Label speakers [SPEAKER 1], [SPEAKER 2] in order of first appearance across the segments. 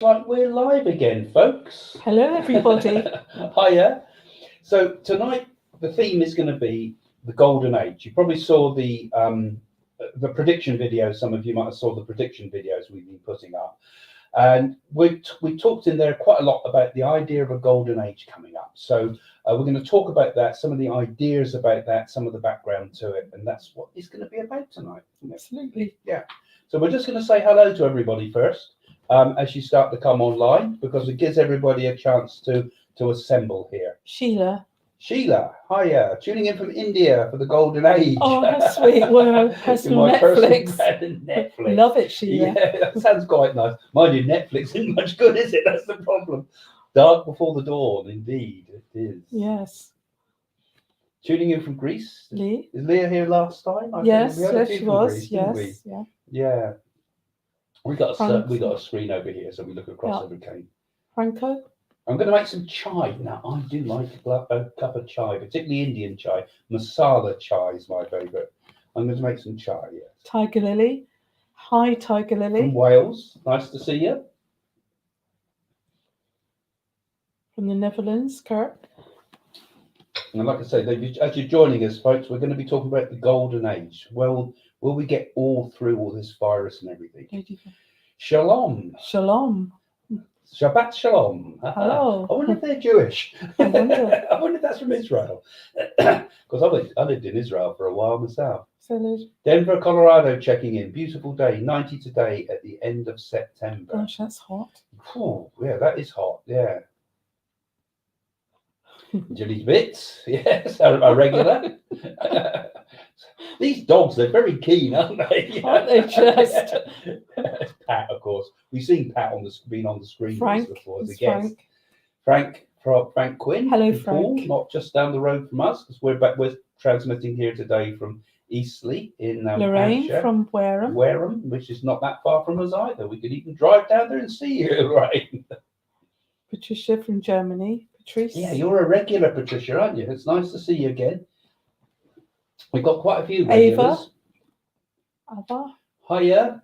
[SPEAKER 1] Right, we're live again, folks.
[SPEAKER 2] Hello, everybody.
[SPEAKER 1] Hiya. So tonight the theme is going to be the golden age. You probably saw the prediction videos. Some of you might have saw the prediction videos we've been putting up, and we talked in there quite a lot about the idea of a golden age coming up. So we're going to talk about that, some of the ideas about that, some of the background to it, and that's what it's going to be about tonight.
[SPEAKER 2] Absolutely.
[SPEAKER 1] Yeah. So we're just going to say hello to everybody first. As you start to come online, because it gives everybody a chance to assemble here.
[SPEAKER 2] Sheila,
[SPEAKER 1] hiya, tuning in from India for the golden age.
[SPEAKER 2] oh, how sweet. Well, personal Netflix.
[SPEAKER 1] Netflix.
[SPEAKER 2] Love it, Sheila.
[SPEAKER 1] Yeah, that sounds quite nice. Mind you, Netflix isn't much good, is it? That's the problem. Dark before the dawn, indeed, it is.
[SPEAKER 2] Yes.
[SPEAKER 1] Tuning in from Greece.
[SPEAKER 2] Lee?
[SPEAKER 1] Is Leah here last time?
[SPEAKER 2] Yes, she was.
[SPEAKER 1] Greece,
[SPEAKER 2] yes, yeah.
[SPEAKER 1] Yeah. We got a screen over here, so we look across everything.
[SPEAKER 2] Franco?
[SPEAKER 1] I'm going to make some chai. Now, I do like a cup of chai, particularly Indian chai. Masala chai is my favourite. I'm going to make some chai, yes.
[SPEAKER 2] Tiger Lily. Hi, Tiger Lily.
[SPEAKER 1] From Wales. Nice to see you.
[SPEAKER 2] From the Netherlands, Kirk.
[SPEAKER 1] And like I say, as you're joining us, folks, we're going to be talking about the golden age. Well, will we get all through all this virus and everything? Shalom.
[SPEAKER 2] Shalom.
[SPEAKER 1] Shabbat shalom.
[SPEAKER 2] Hello.
[SPEAKER 1] I wonder if they're Jewish.
[SPEAKER 2] I wonder.
[SPEAKER 1] I wonder if that's from Israel. Because I lived in Israel for a while myself.
[SPEAKER 2] Salute.
[SPEAKER 1] Denver, Colorado, checking in. Beautiful day. 90 today at the end of September.
[SPEAKER 2] Gosh, that's hot.
[SPEAKER 1] Oh, yeah, that is hot. Yeah. Jilly's bits. Yes, a regular. These dogs, they're very keen, aren't they?
[SPEAKER 2] Aren't they just?
[SPEAKER 1] Pat, of course. We've seen Pat been on the screen
[SPEAKER 2] Frank,
[SPEAKER 1] before as a guest. Frank Quinn.
[SPEAKER 2] Hello,
[SPEAKER 1] Frank.
[SPEAKER 2] Frank.
[SPEAKER 1] Not just down the road from us, because we're transmitting here today from Eastleigh in
[SPEAKER 2] Lorraine
[SPEAKER 1] Hampshire.
[SPEAKER 2] from
[SPEAKER 1] Wareham, which is not that far from us either. We could even drive down there and see you, Lorraine.
[SPEAKER 2] Patricia from Germany. Patrice.
[SPEAKER 1] Yeah, you're a regular, Patricia, aren't you? It's nice to see you again. We've got quite a few regulars.
[SPEAKER 2] Ava.
[SPEAKER 1] Hiya.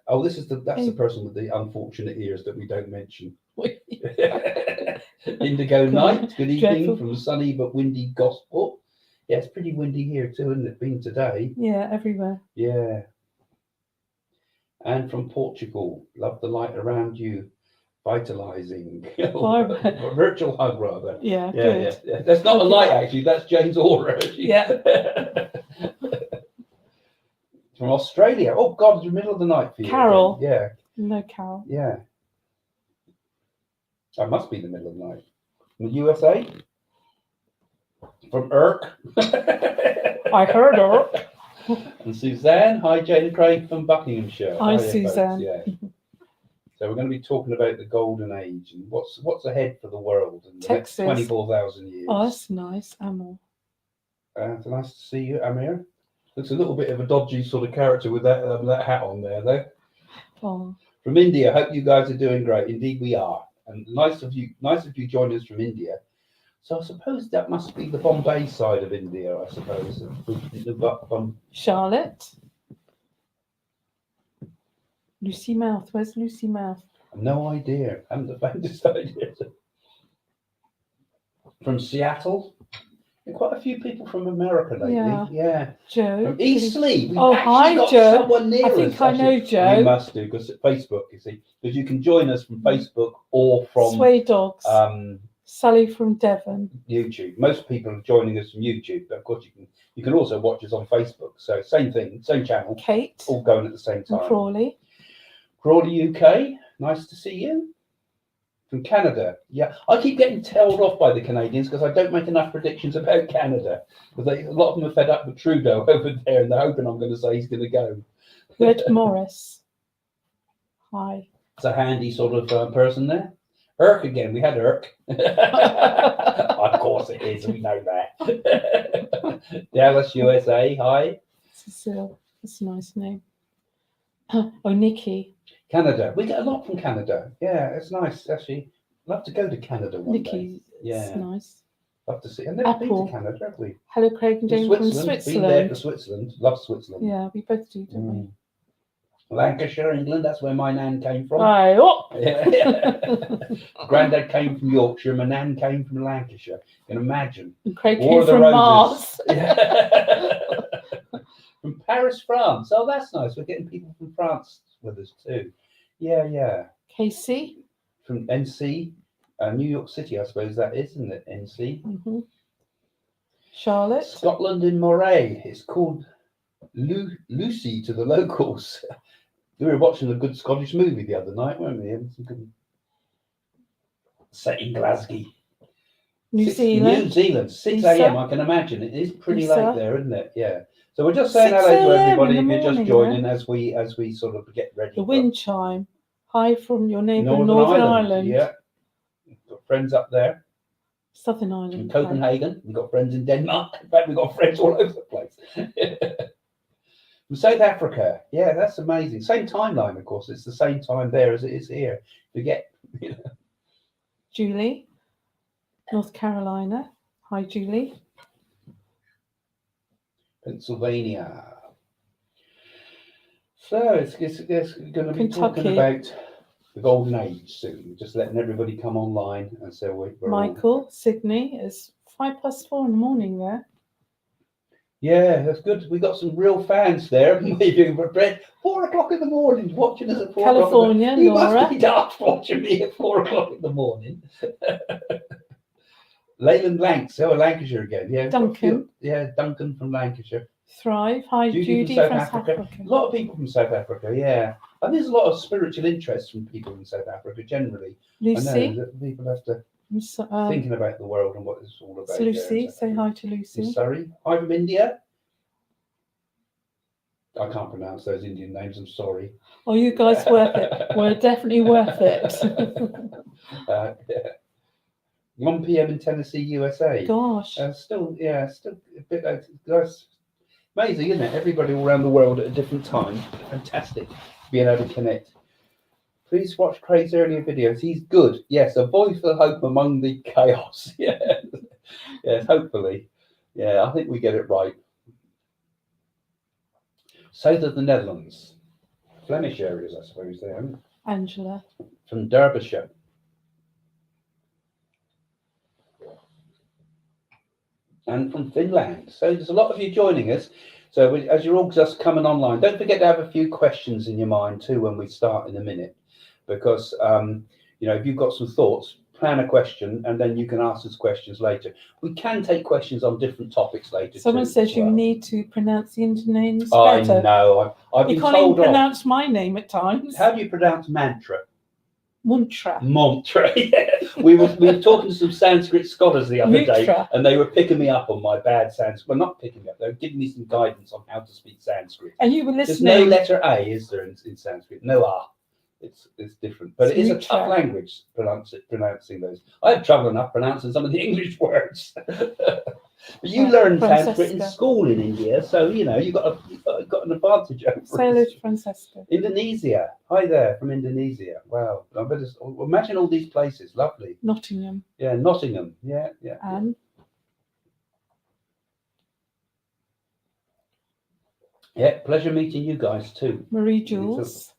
[SPEAKER 1] Oh, that's the person with the unfortunate ears that we don't mention. Indigo Night. Good evening. Dreadful. From sunny but windy Gosport. Yeah, it's pretty windy here too, isn't it? Been today.
[SPEAKER 2] Yeah, everywhere.
[SPEAKER 1] Yeah. And from Portugal. Love the light around you. Vitalizing. A virtual hug, rather.
[SPEAKER 2] Yeah, good.
[SPEAKER 1] Yeah. That's not a light, actually. That's Jane's aura.
[SPEAKER 2] Yeah.
[SPEAKER 1] From Australia. Oh, God, it's the middle of the night for you.
[SPEAKER 2] Carol.
[SPEAKER 1] Again. Yeah.
[SPEAKER 2] No, Carol.
[SPEAKER 1] Yeah. That must be the middle of the night. From the USA. From Irk.
[SPEAKER 2] I heard Irk.
[SPEAKER 1] And Suzanne. Hi, Jane and Craig from Buckinghamshire.
[SPEAKER 2] Hi, Suzanne.
[SPEAKER 1] Yeah. So we're going to be talking about the golden age and what's ahead for the world in the next 24,000 years.
[SPEAKER 2] Oh, that's nice, Amir.
[SPEAKER 1] It's nice to see you, Amir. Looks a little bit of a dodgy sort of character with that hat on there, though.
[SPEAKER 2] Oh.
[SPEAKER 1] From India, hope you guys are doing great. Indeed, we are. And nice of you joining us from India. So I suppose that must be the Bombay side of India, I suppose.
[SPEAKER 2] Charlotte. Lucy Mouth. Where's Lucy Mouth?
[SPEAKER 1] No idea. I haven't the faintest idea. From Seattle. Quite a few people from America lately. Yeah.
[SPEAKER 2] Joe.
[SPEAKER 1] From Eastleigh.
[SPEAKER 2] Oh, hi, Joe.
[SPEAKER 1] Someone near
[SPEAKER 2] I think
[SPEAKER 1] us,
[SPEAKER 2] I know Joe.
[SPEAKER 1] You must do, because Facebook, you see. Because you can join us from Facebook or from
[SPEAKER 2] Sway Dogs. Sally from Devon.
[SPEAKER 1] YouTube. Most people are joining us from YouTube, but of course you can also watch us on Facebook. So same thing, same channel.
[SPEAKER 2] Kate.
[SPEAKER 1] All going at the same time.
[SPEAKER 2] And Crawley.
[SPEAKER 1] Crawley, UK. Nice to see you. From Canada. Yeah, I keep getting told off by the Canadians because I don't make enough predictions about Canada. Because a lot of them are fed up with Trudeau over there and they're hoping I'm going to say he's going to go.
[SPEAKER 2] Red Morris. Hi.
[SPEAKER 1] It's a handy sort of person there. Irk again. We had Irk. Of course it is. We know that. Dallas, USA. Hi.
[SPEAKER 2] Cecile. That's a nice name. Oh, Nikki.
[SPEAKER 1] Canada. We get a lot from Canada. Yeah, it's nice actually. Love to go to Canada one day. Yeah,
[SPEAKER 2] it's nice.
[SPEAKER 1] Love to see. I've never been to Canada, have we?
[SPEAKER 2] Hello, Craig and James from Switzerland.
[SPEAKER 1] Been there for Switzerland. Love Switzerland.
[SPEAKER 2] Yeah, we both do, don't we?
[SPEAKER 1] Lancashire, England. That's where my nan came from.
[SPEAKER 2] Aye, oh.
[SPEAKER 1] Yeah. Granddad came from Yorkshire. My nan came from Lancashire. You can imagine.
[SPEAKER 2] And Craig
[SPEAKER 1] War
[SPEAKER 2] came
[SPEAKER 1] of the
[SPEAKER 2] from
[SPEAKER 1] Roses.
[SPEAKER 2] Mars.
[SPEAKER 1] Yeah. From Paris, France. Oh, that's nice. We're getting people from France with us too. Yeah, yeah.
[SPEAKER 2] Casey.
[SPEAKER 1] From NC, New York City, I suppose that is, isn't it? NC.
[SPEAKER 2] Mm-hmm. Charlotte.
[SPEAKER 1] Scotland in Moray. It's called Lucy to the locals. We were watching a good Scottish movie the other night, weren't we? Some good... Set in Glasgow.
[SPEAKER 2] New Zealand.
[SPEAKER 1] New Zealand, 6 a.m. I can imagine. It is pretty late there, isn't it? Yeah. So we're just saying hello to everybody if you're just joining as we sort of get ready.
[SPEAKER 2] The wind chime. Hi from your neighbour, Northern Ireland.
[SPEAKER 1] Yeah. We've got friends up there.
[SPEAKER 2] Southern Ireland.
[SPEAKER 1] In Copenhagen. We've got friends in Denmark. In fact, we've got friends all over the place. From South Africa. Yeah, that's amazing. Same timeline, of course. It's the same time there as it is here. Forget. You know.
[SPEAKER 2] Julie, North Carolina. Hi, Julie.
[SPEAKER 1] Pennsylvania. So it's going to be talking about the golden age soon. Just letting everybody come online, and so we're
[SPEAKER 2] Michael, Sydney is 5:04 in the morning there.
[SPEAKER 1] Yeah, that's good. We got some real fans there. Maybe we're bread 4 o'clock in the morning, watching us at 4
[SPEAKER 2] California,
[SPEAKER 1] o'clock. You
[SPEAKER 2] Laura.
[SPEAKER 1] must be daft watching me at 4 o'clock in the morning. Leyland Lancs, Lancashire again. Yeah,
[SPEAKER 2] Duncan.
[SPEAKER 1] Yeah, Duncan from Lancashire.
[SPEAKER 2] Thrive. Hi, Judy
[SPEAKER 1] from
[SPEAKER 2] from
[SPEAKER 1] South
[SPEAKER 2] South
[SPEAKER 1] Africa.
[SPEAKER 2] Africa.
[SPEAKER 1] A lot of people from South Africa, yeah. And there's a lot of spiritual interest from people in South Africa generally.
[SPEAKER 2] Lucy.
[SPEAKER 1] I know that people have to thinking about the world and what it's all about.
[SPEAKER 2] Lucy, say hi to Lucy.
[SPEAKER 1] From Surrey. Hi from India. I can't pronounce those Indian names, I'm sorry.
[SPEAKER 2] Oh, you guys worth it. We're definitely worth it.
[SPEAKER 1] Yeah. 1 p.m. in Tennessee, USA.
[SPEAKER 2] Gosh.
[SPEAKER 1] Still a bit. That's amazing, isn't it? Everybody all around the world at a different time. Fantastic being able to connect. Please watch Craig's earlier videos. He's good. Yes, a voice of hope among the chaos. Yeah. Yes, hopefully. Yeah, I think we get it right. South of the Netherlands. Flemish areas, I suppose, there.
[SPEAKER 2] Angela.
[SPEAKER 1] From Derbyshire. And from Finland. So there's a lot of you joining us. So as you're all just coming online, don't forget to have a few questions in your mind too when we start in a minute. Because, if you've got some thoughts, plan a question and then you can ask us questions later. We can take questions on different topics later.
[SPEAKER 2] Someone says you need to pronounce the Indian names
[SPEAKER 1] I
[SPEAKER 2] better.
[SPEAKER 1] know. I've been told.
[SPEAKER 2] You can't even pronounce my name at times.
[SPEAKER 1] How do you pronounce mantra?
[SPEAKER 2] Mantra.
[SPEAKER 1] Mantra. Yeah. We were talking to some Sanskrit scholars the other day, and they were picking me up on my bad Sanskrit. Well, not picking me up. They were giving me some guidance on how to speak Sanskrit.
[SPEAKER 2] And you were listening.
[SPEAKER 1] There's no letter A, is there, in Sanskrit? No R. It's different, but it is a tough language pronouncing those. I had trouble enough pronouncing some of the English words. But you learned Sanskrit in school in India, so you got an advantage over us.
[SPEAKER 2] Say hello to Francesca.
[SPEAKER 1] Indonesia. Hi there from Indonesia. Wow. I better imagine all these places. Lovely.
[SPEAKER 2] Nottingham.
[SPEAKER 1] Yeah, Nottingham. Yeah.
[SPEAKER 2] Anne.
[SPEAKER 1] Yeah, pleasure meeting you guys too.
[SPEAKER 2] Marie Jules.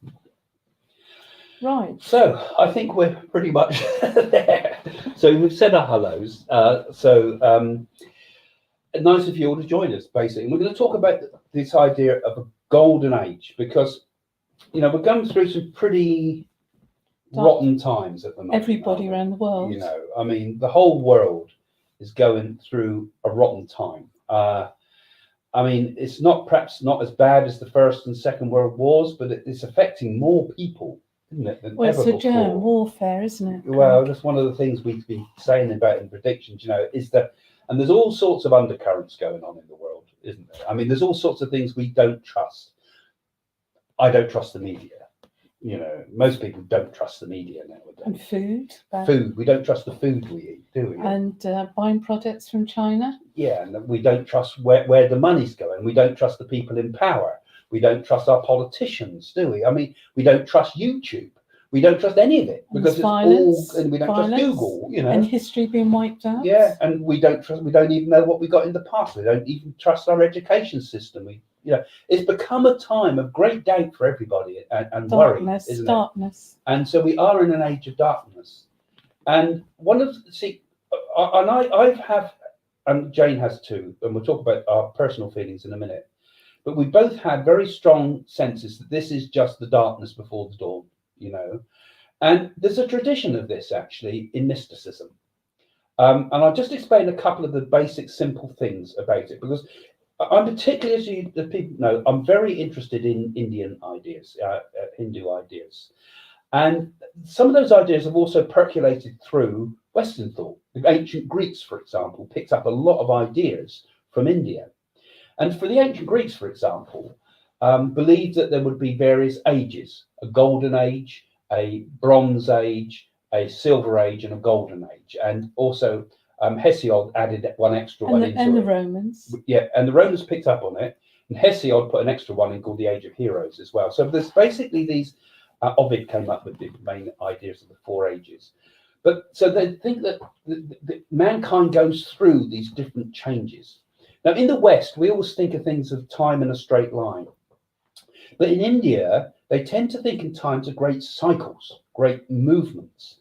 [SPEAKER 2] Right.
[SPEAKER 1] So I think we're pretty much there. So we've said our hellos. Nice of you all to join us, basically. And we're going to talk about this idea of a golden age because, we're going through some pretty rotten times at the moment.
[SPEAKER 2] Everybody around the world.
[SPEAKER 1] The whole world is going through a rotten time. It's perhaps not as bad as the First and Second World Wars, but it's affecting more people, isn't it, than ever before. It's a germ
[SPEAKER 2] warfare, isn't it?
[SPEAKER 1] Well, that's one of the things we've been saying about in predictions, is that. And there's all sorts of undercurrents going on in the world, isn't there? There's all sorts of things we don't trust. I don't trust the media. Most people don't trust the media nowadays.
[SPEAKER 2] And food.
[SPEAKER 1] Food. We don't trust the food we eat, do we?
[SPEAKER 2] And buying products from China.
[SPEAKER 1] Yeah, and we don't trust where the money's going. We don't trust the people in power. We don't trust our politicians, do we? We don't trust YouTube. We don't trust any of it because it's
[SPEAKER 2] violence,
[SPEAKER 1] all, and we don't trust Google,
[SPEAKER 2] and history being wiped out.
[SPEAKER 1] Yeah, and we don't even know what we got in the past. We don't even trust our education system. it's become a time of great doubt for everybody and worry, isn't it?
[SPEAKER 2] Darkness.
[SPEAKER 1] And so we are in an age of darkness. And and Jane has too, and we'll talk about our personal feelings in a minute. But we both had very strong senses that this is just the darkness before the dawn, And there's a tradition of this actually in mysticism. And I'll just explain a couple of the basic, simple things about it, because I'm particularly, as people know, I'm very interested in Indian ideas, Hindu ideas. And some of those ideas have also percolated through Western thought. The ancient Greeks, for example, picked up a lot of ideas from India. And for the ancient Greeks, for example, believed that there would be various ages, a golden age, a bronze age, a silver age, and a golden age. And also Hesiod added one extra one into it.
[SPEAKER 2] And the Romans.
[SPEAKER 1] Yeah, and the Romans picked up on it. And Hesiod put an extra one in called the Age of Heroes as well. So there's basically these, Ovid came up with the main ideas of the 4 ages. But so they think that mankind goes through these different changes. Now, in the West, we always think of things of time in a straight line. But in India, they tend to think in times of great cycles, great movements.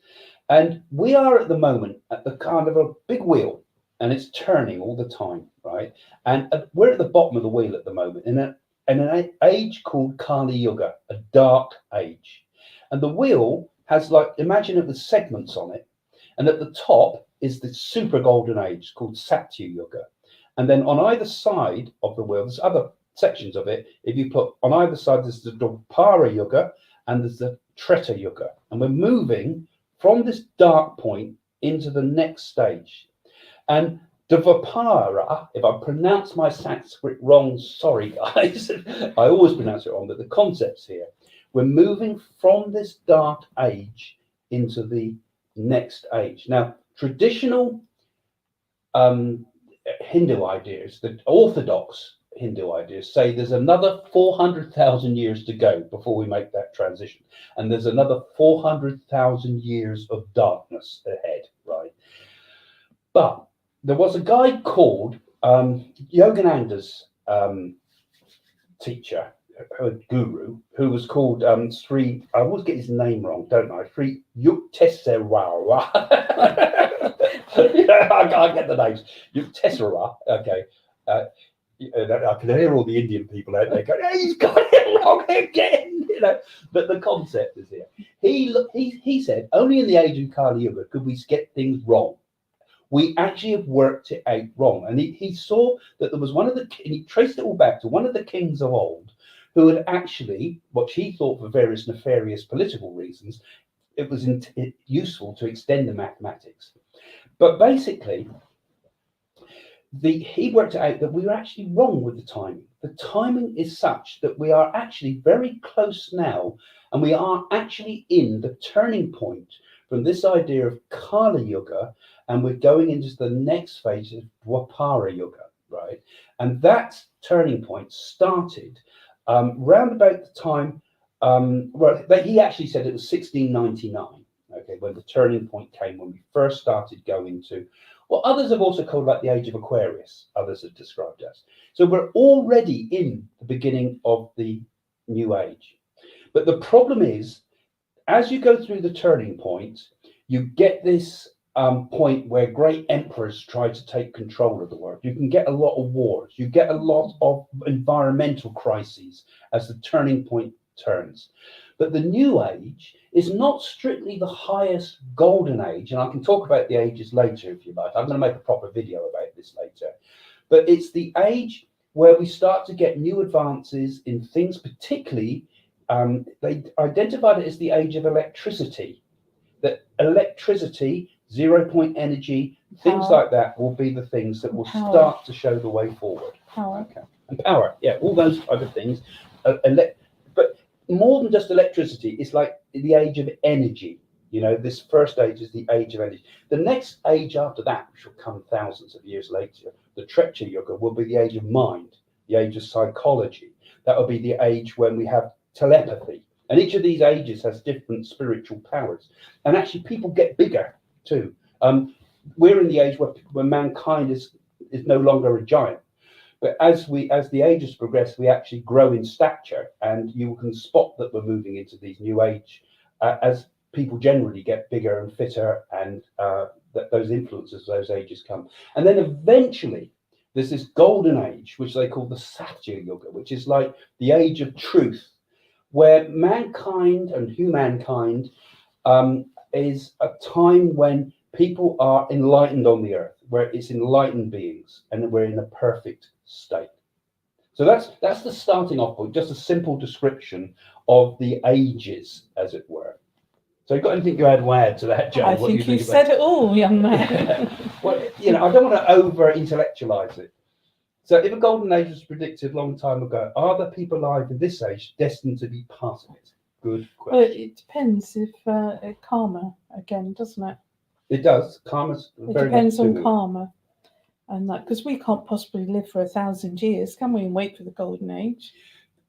[SPEAKER 1] And we are at the moment at the kind of a big wheel, and it's turning all the time, right? And we're at the bottom of the wheel at the moment in an age called Kali Yuga, a dark age. And the wheel has, like, imagine it with segments on it. And at the top is the super golden age called Satya Yuga. And then on either side of the wheel, there's other sections of it. If you put on either side, there's the Dwapara Yuga and there's the Treta Yuga. And we're moving from this dark point into the next stage. And Dvapara, if I pronounce my Sanskrit wrong, sorry guys, I always pronounce it wrong, but the concept's here. We're moving from this dark age into the next age. Now, traditional Hindu ideas, the orthodox Hindu ideas, say there's another 400,000 years to go before we make that transition. And there's another 400,000 years of darkness ahead, right? But there was a guy called Yogananda's teacher, guru, who was called Sri, I always get his name wrong, don't I? Sri Yukteswar. I can't get the names. Yukteswar, okay. I can hear all the Indian people out there going, "Hey, he's got it wrong again," But the concept is here. He said, only in the age of Kali Yuga could we get things wrong. We actually have worked it out wrong. And he saw that there was and he traced it all back to one of the kings of old who had actually, what he thought for various nefarious political reasons, it was useful to extend the mathematics. But basically, he worked out that we were actually wrong with the timing. The timing is such that we are actually very close now, and we are actually in the turning point from this idea of Kali Yuga, and we're going into the next phase of Dwapara Yuga, right? And that turning point started round about the time, he actually said it was 1699, okay, when the turning point came, when we first started going to what others have also called like the Age of Aquarius, others have described us. So we're already in the beginning of the new age. But the problem is, as you go through the turning point, you get this point where great emperors try to take control of the world. You can get a lot of wars. You get a lot of environmental crises as the turning point turns. But the new age is not strictly the highest golden age, and I can talk about the ages later if you like. I'm going to make a proper video about this later. But it's the age where we start to get new advances in things, particularly, they identified it as the age of electricity. That electricity, 0-point energy, things like that will be the things that will start to show the way forward.
[SPEAKER 2] Power.
[SPEAKER 1] Okay. And power, yeah, all those type of things. But more than just electricity, it's like the age of energy. This first age is the age of energy. The next age after that, which will come thousands of years later, the Treta Yuga, will be the age of mind, the age of psychology. That will be the age when we have telepathy. And each of these ages has different spiritual powers. And actually, people get bigger too. We're in the age where mankind is no longer a giant. But as the ages progress, we actually grow in stature, and you can spot that we're moving into these new age as people generally get bigger and fitter, and that those influences, those ages come. And then eventually there's this golden age, which they call the Satya Yuga, which is like the age of truth, where mankind and humankind is a time when people are enlightened on the earth, where it's enlightened beings, and we're in a perfect state. So that's the starting off point, just a simple description of the ages, as it were. So you got anything you had to add to that, Joe?
[SPEAKER 2] I think you said it all, young man.
[SPEAKER 1] Well, you know, I don't want to over intellectualize it. So if a golden age was predicted a long time ago, are there people alive in this age destined to be part of it? Good question.
[SPEAKER 2] Well, it depends if karma again, doesn't it?
[SPEAKER 1] It does. Karma's
[SPEAKER 2] It
[SPEAKER 1] very
[SPEAKER 2] depends
[SPEAKER 1] much to
[SPEAKER 2] on
[SPEAKER 1] do.
[SPEAKER 2] karma, and that because we can't possibly live for 1,000 years, can we? And wait for the golden age.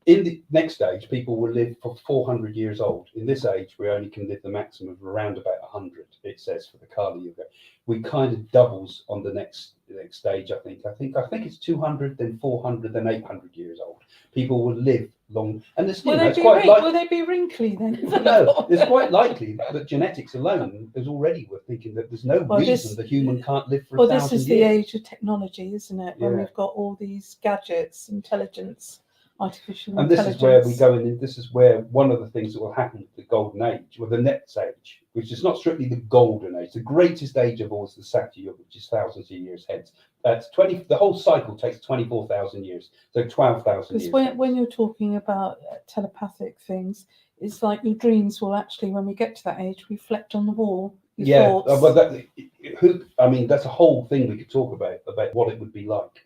[SPEAKER 1] In the next age, people will live for 400 years old. In this age, we only can live the maximum of around about 100. It says for the Kali Yuga, we kind of doubles on the next stage. I think it's 200, then 400, then 800 years old. People will live long, and it's,
[SPEAKER 2] Will they be wrinkly then?
[SPEAKER 1] No, it's quite likely that genetics alone is already, we're thinking that there's no reason the human can't live for 1,000 years.
[SPEAKER 2] This is the age of technology, isn't it? When
[SPEAKER 1] Yeah.
[SPEAKER 2] we've got all these gadgets, intelligence, artificial
[SPEAKER 1] and
[SPEAKER 2] intelligence.
[SPEAKER 1] this is where we go in. This is where one of the things that will happen with the golden age, or the next age, which is not strictly the golden age. The greatest age of all is the Satya Yuga, which is thousands of years hence. That's 20. The whole cycle takes 24,000 years, so 12,000 years.
[SPEAKER 2] Because when you're talking about telepathic things, it's like your dreams will actually, when we get to that age, reflect on the wall. Your thoughts.
[SPEAKER 1] But that's a whole thing we could talk about what it would be like.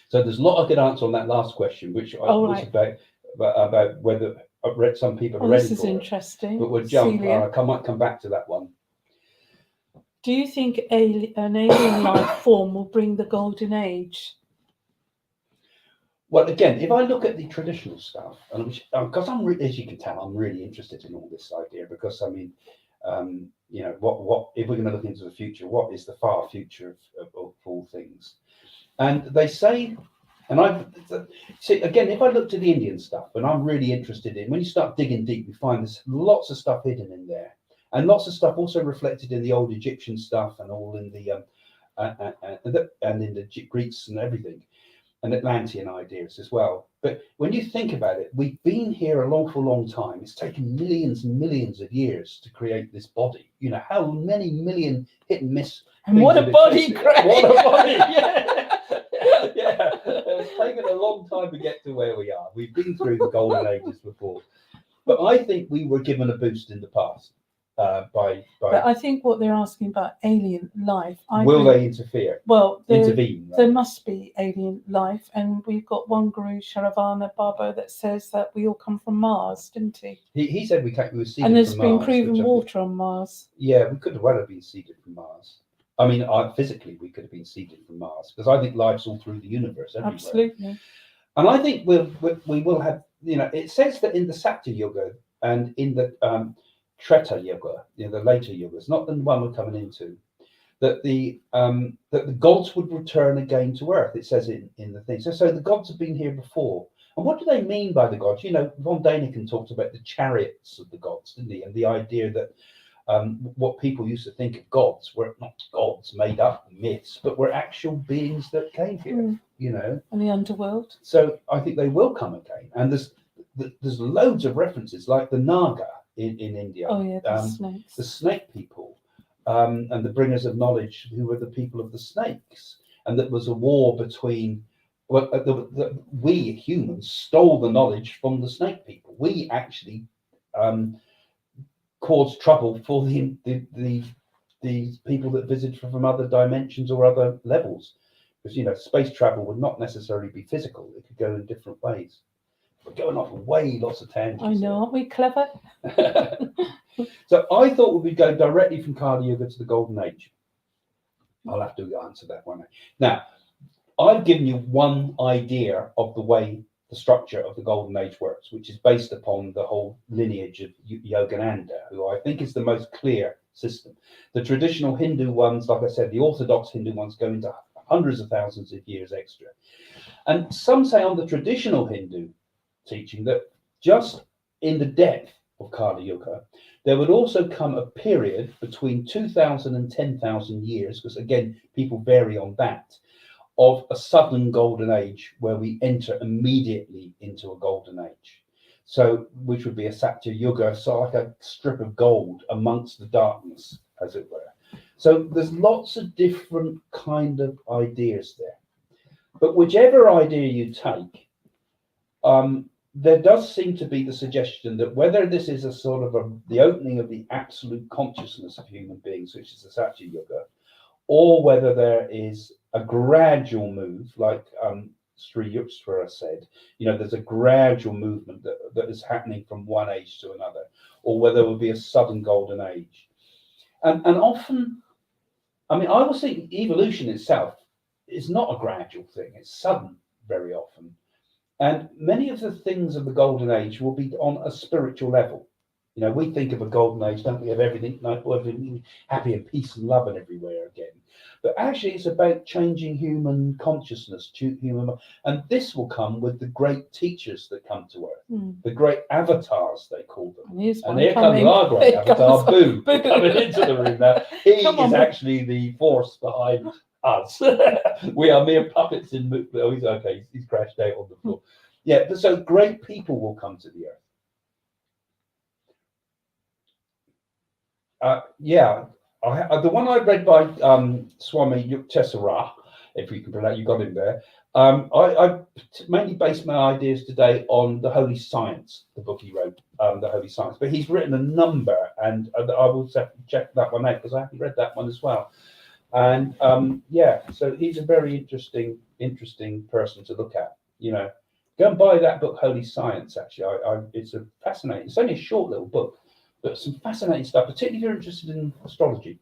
[SPEAKER 1] So there's a lot I could answer on that last question, which was about whether I've read some people are ready for it.
[SPEAKER 2] This is interesting.
[SPEAKER 1] But we'll jump. I might come back to that one.
[SPEAKER 2] Do you think an alien life form will bring the golden age?
[SPEAKER 1] Well, again, if I look at the traditional stuff, and because as you can tell, I'm really interested in all this idea, because I mean, what if we're going to look into the future? What is the far future of all things? And they say, and I see again, if I look to the Indian stuff, and I'm really interested in, when you start digging deep, you find there's lots of stuff hidden in there, and lots of stuff also reflected in the old Egyptian stuff, and all in the and in the Greeks and everything, and Atlantean ideas as well. But when you think about it, we've been here an awful long time. It's taken millions and millions of years to create this body. You know, how many million hit and miss.
[SPEAKER 2] And what a body, Greg!
[SPEAKER 1] What a body! Yeah, it's taken a long time to get to where we are. We've been through the golden ages before, but I think we were given a boost in the past by.
[SPEAKER 2] But I think what they're asking about alien life.
[SPEAKER 1] Will they interfere?
[SPEAKER 2] Well,
[SPEAKER 1] intervene. Right?
[SPEAKER 2] There must be alien life, and we've got one guru, Saravana Baba, that says that we all come from Mars, didn't he?
[SPEAKER 1] He said we were seeded
[SPEAKER 2] and there's
[SPEAKER 1] from
[SPEAKER 2] been
[SPEAKER 1] Mars,
[SPEAKER 2] proven water on Mars.
[SPEAKER 1] Yeah, we could well have been seeded from Mars. I mean, physically, we could have been seeded from Mars, because I think life's all through the universe, everywhere.
[SPEAKER 2] Absolutely.
[SPEAKER 1] And I think we will have, it says that in the Satya Yuga and in the Treta Yuga, the later yugas, not the one we're coming into, that the gods would return again to Earth. It says in the thing. So the gods have been here before. And what do they mean by the gods? Von Däniken talked about the chariots of the gods, didn't he? And the idea that what people used to think of gods were not gods made up myths, but were actual beings that came here,
[SPEAKER 2] And the underworld.
[SPEAKER 1] So I think they will come again. And there's loads of references, like the Naga in India.
[SPEAKER 2] Oh yeah, the snakes.
[SPEAKER 1] The snake people, and the bringers of knowledge, who were the people of the snakes. And that was a war between, we humans stole the knowledge from the snake people. We actually caused trouble for the people that visited from other dimensions or other levels, because space travel would not necessarily be physical; it could go in different ways. We're going off lots of tangents.
[SPEAKER 2] I know, aren't we clever?
[SPEAKER 1] So I thought we would go directly from Kali Yuga to the Golden Age. I'll have to answer that one. Now, I've given you one idea of the way the structure of the Golden Age works, which is based upon the whole lineage of Yogananda, who I think is the most clear system. The traditional Hindu ones, like I said, the Orthodox Hindu ones go into hundreds of thousands of years extra. And some say on the traditional Hindu teaching that just in the depth of Kali Yuga, there would also come a period between 2,000 and 10,000 years, because again, people vary on that, of a sudden golden age where we enter immediately into a golden age. So, which would be a Satya Yuga, so like a strip of gold amongst the darkness, as it were. So there's lots of different kind of ideas there. But whichever idea you take, there does seem to be the suggestion that whether this is a sort of the opening of the absolute consciousness of human beings, which is the Satya Yuga, or whether there is a gradual move, like Sri Yukteswar said, there's a gradual movement that is happening from one age to another, or whether it will be a sudden golden age. And often, I always think evolution itself is not a gradual thing, it's sudden very often. And many of the things of the golden age will be on a spiritual level. We think of a golden age, don't we, of everything happy and peace and love and everywhere again. But actually, it's about changing human consciousness, and this will come with the great teachers that come to Earth, the great avatars, they call them. And here comes our great avatar, Boo, coming into the room now. He is actually the force behind us. We are mere puppets in. Oh, he's okay. He's crashed out on the floor. Yeah, but so great people will come to the Earth. The one I read by Swami Yukteswar, if you can pronounce, you got him there. I mainly based my ideas today on the Holy Science, the book he wrote, the Holy Science. But he's written a number, and I will check that one out because I haven't read that one as well. And so he's a very interesting person to look at. Go and buy that book, Holy Science. Actually, it's a fascinating. It's only a short little book, but some fascinating stuff, particularly if you're interested in astrology.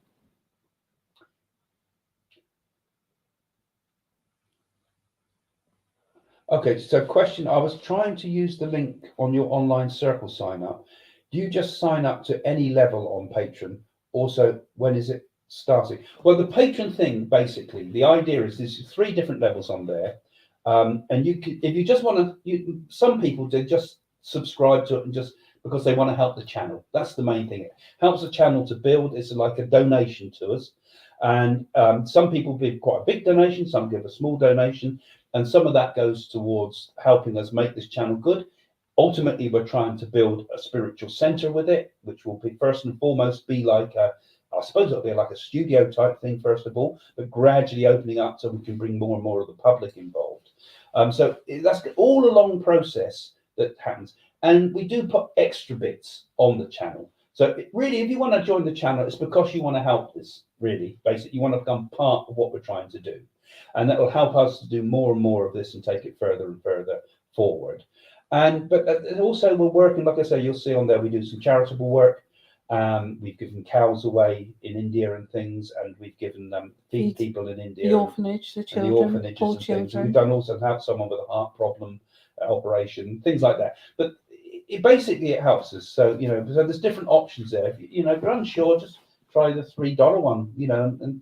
[SPEAKER 1] Okay, so question. I was trying to use the link on your online circle sign up. Do you just sign up to any level on Patreon? Also, when is it starting? Well, the Patreon thing, basically, the idea is there's 3 different levels on there. And you can, if you just want to, some people do just subscribe to it and just because they want to help the channel. That's the main thing. It helps the channel to build. It's like a donation to us. And some people give quite a big donation, some give a small donation, and some of that goes towards helping us make this channel good. Ultimately, we're trying to build a spiritual center with it, which will be first and foremost be like I suppose it'll be like a studio type thing first of all, but gradually opening up so we can bring more and more of the public involved. So that's all a long process that happens. And we do put extra bits on the channel. So really, if you want to join the channel, it's because you want to help this, really. Basically, you want to become part of what we're trying to do. And that will help us to do more and more of this and take it further and further forward. But also we're working, like I say, you'll see on there, we do some charitable work. We've given cows away in India and things, and we've given feed people in India.
[SPEAKER 2] The orphanage, the children,
[SPEAKER 1] the orphanages
[SPEAKER 2] poor
[SPEAKER 1] and
[SPEAKER 2] children.
[SPEAKER 1] things. And we've done also have someone with a heart problem operation, things like that. But basically it helps us. So so there's different options there. If you're unsure, just try the $3 one.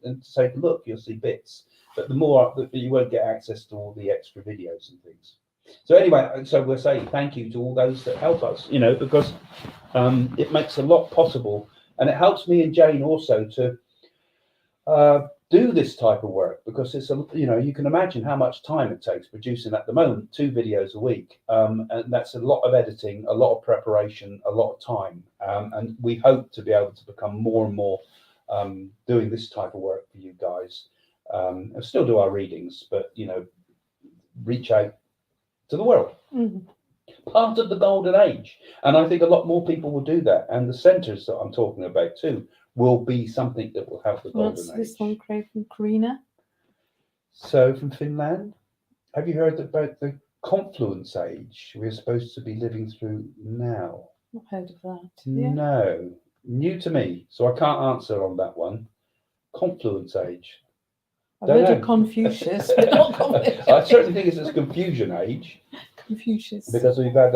[SPEAKER 1] And take a look. You'll see bits. But the more you won't get access to all the extra videos and things. So anyway, so we'll say thank you to all those that help us, because it makes a lot possible, and it helps me and Jane also to do this type of work, because it's you can imagine how much time it takes producing at the moment 2 videos a week, and that's a lot of editing, a lot of preparation, a lot of time, and we hope to be able to become more and more doing this type of work for you guys, and still do our readings, but reach out to the world. Part of the golden age, and I think a lot more people will do that, and the centers that I'm talking about too will be something that will help the golden age.
[SPEAKER 2] This one came from Krita.
[SPEAKER 1] So from Finland, have you heard about the Confluent Age we're supposed to be living through now?
[SPEAKER 2] I've heard of that.
[SPEAKER 1] No, new to me, so I can't answer on that one. Confluent Age.
[SPEAKER 2] I've heard of Confucius, but not Confucius.
[SPEAKER 1] I certainly think it's a confusion age.
[SPEAKER 2] Confucius.
[SPEAKER 1] Because we've had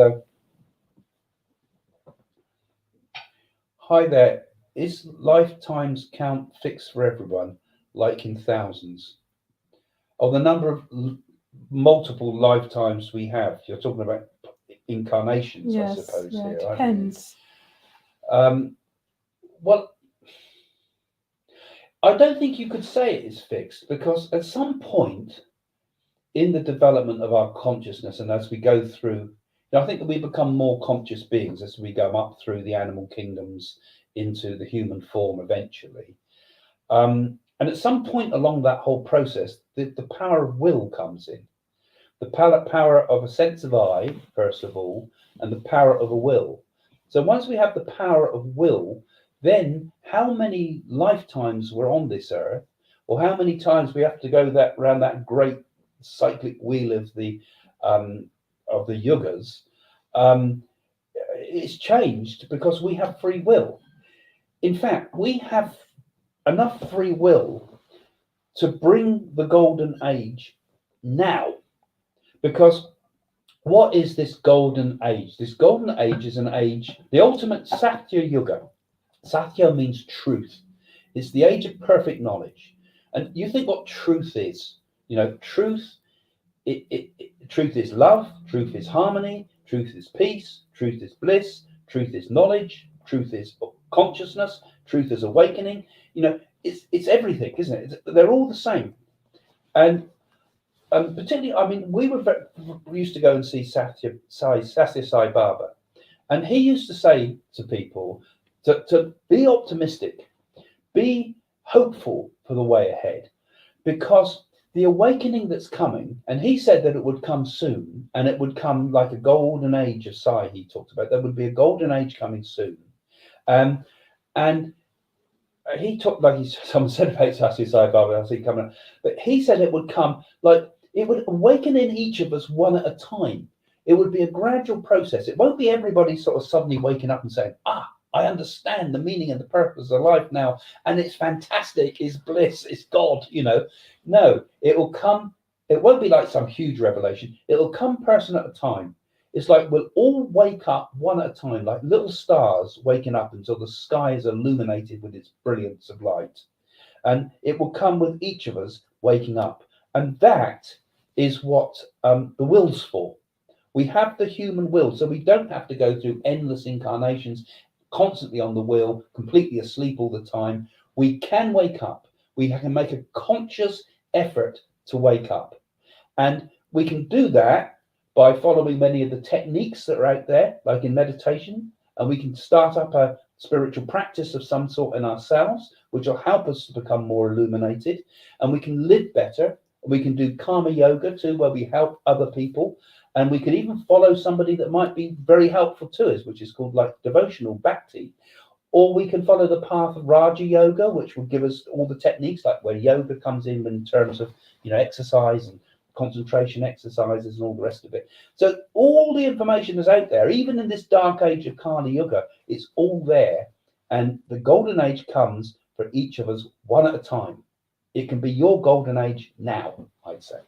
[SPEAKER 1] hi there. Is lifetimes count fixed for everyone, like in thousands? of the number of multiple lifetimes we have. You're talking about incarnations, I suppose.
[SPEAKER 2] Yeah,
[SPEAKER 1] here,
[SPEAKER 2] it depends.
[SPEAKER 1] Well, I don't think you could say it is fixed, because at some point in the development of our consciousness, and as we go through, I think that we become more conscious beings as we go up through the animal kingdoms into the human form eventually. And at some point along that whole process, the power of will comes in. The power of a sense of I, first of all, and the power of a will. So once we have the power of will, then how many lifetimes we're on this earth, or how many times we have to go around that great cyclic wheel of the yugas, it's changed because we have free will. In fact, we have enough free will to bring the golden age now. Because what is this golden age? This golden age is an age, the ultimate Satya Yuga. Satya means truth. It's the age of perfect knowledge. And you think what truth is. Truth, truth is love, truth is harmony, truth is peace, truth is bliss, truth is knowledge, truth is consciousness, truth is awakening. It's everything, isn't it? They're all the same. And particularly, we used to go and see Satya Sai Baba, and he used to say to people to be optimistic, be hopeful for the way ahead, because the awakening that's coming, and he said that it would come soon, and it would come like a golden age of Sai. He talked about there would be a golden age coming soon, and he talked someone said about Satya Sai Baba, I see coming, but he said it would come like. It would awaken in each of us one at a time. It would be a gradual process. It won't be everybody sort of suddenly waking up and saying, I understand the meaning and the purpose of life now, and it's fantastic, it's bliss, it's God, No, it will come. It won't be like some huge revelation. It'll come person at a time. It's like we'll all wake up one at a time, like little stars waking up until the sky is illuminated with its brilliance of light. And it will come with each of us waking up. And that is what the will's for. We have the human will, so we don't have to go through endless incarnations, constantly on the wheel, completely asleep all the time. We can wake up. We can make a conscious effort to wake up. And we can do that by following many of the techniques that are out there, like in meditation, and we can start up a spiritual practice of some sort in ourselves, which will help us to become more illuminated, and we can live better. We can do karma yoga too, where we help other people. And we can even follow somebody that might be very helpful to us, which is called like devotional bhakti. Or we can follow the path of Raja Yoga, which will give us all the techniques, like where yoga comes in terms of, exercise and concentration exercises and all the rest of it. So all the information is out there, even in this dark age of Kali Yuga, it's all there. And the golden age comes for each of us one at a time. It can be your golden age now, I'd say.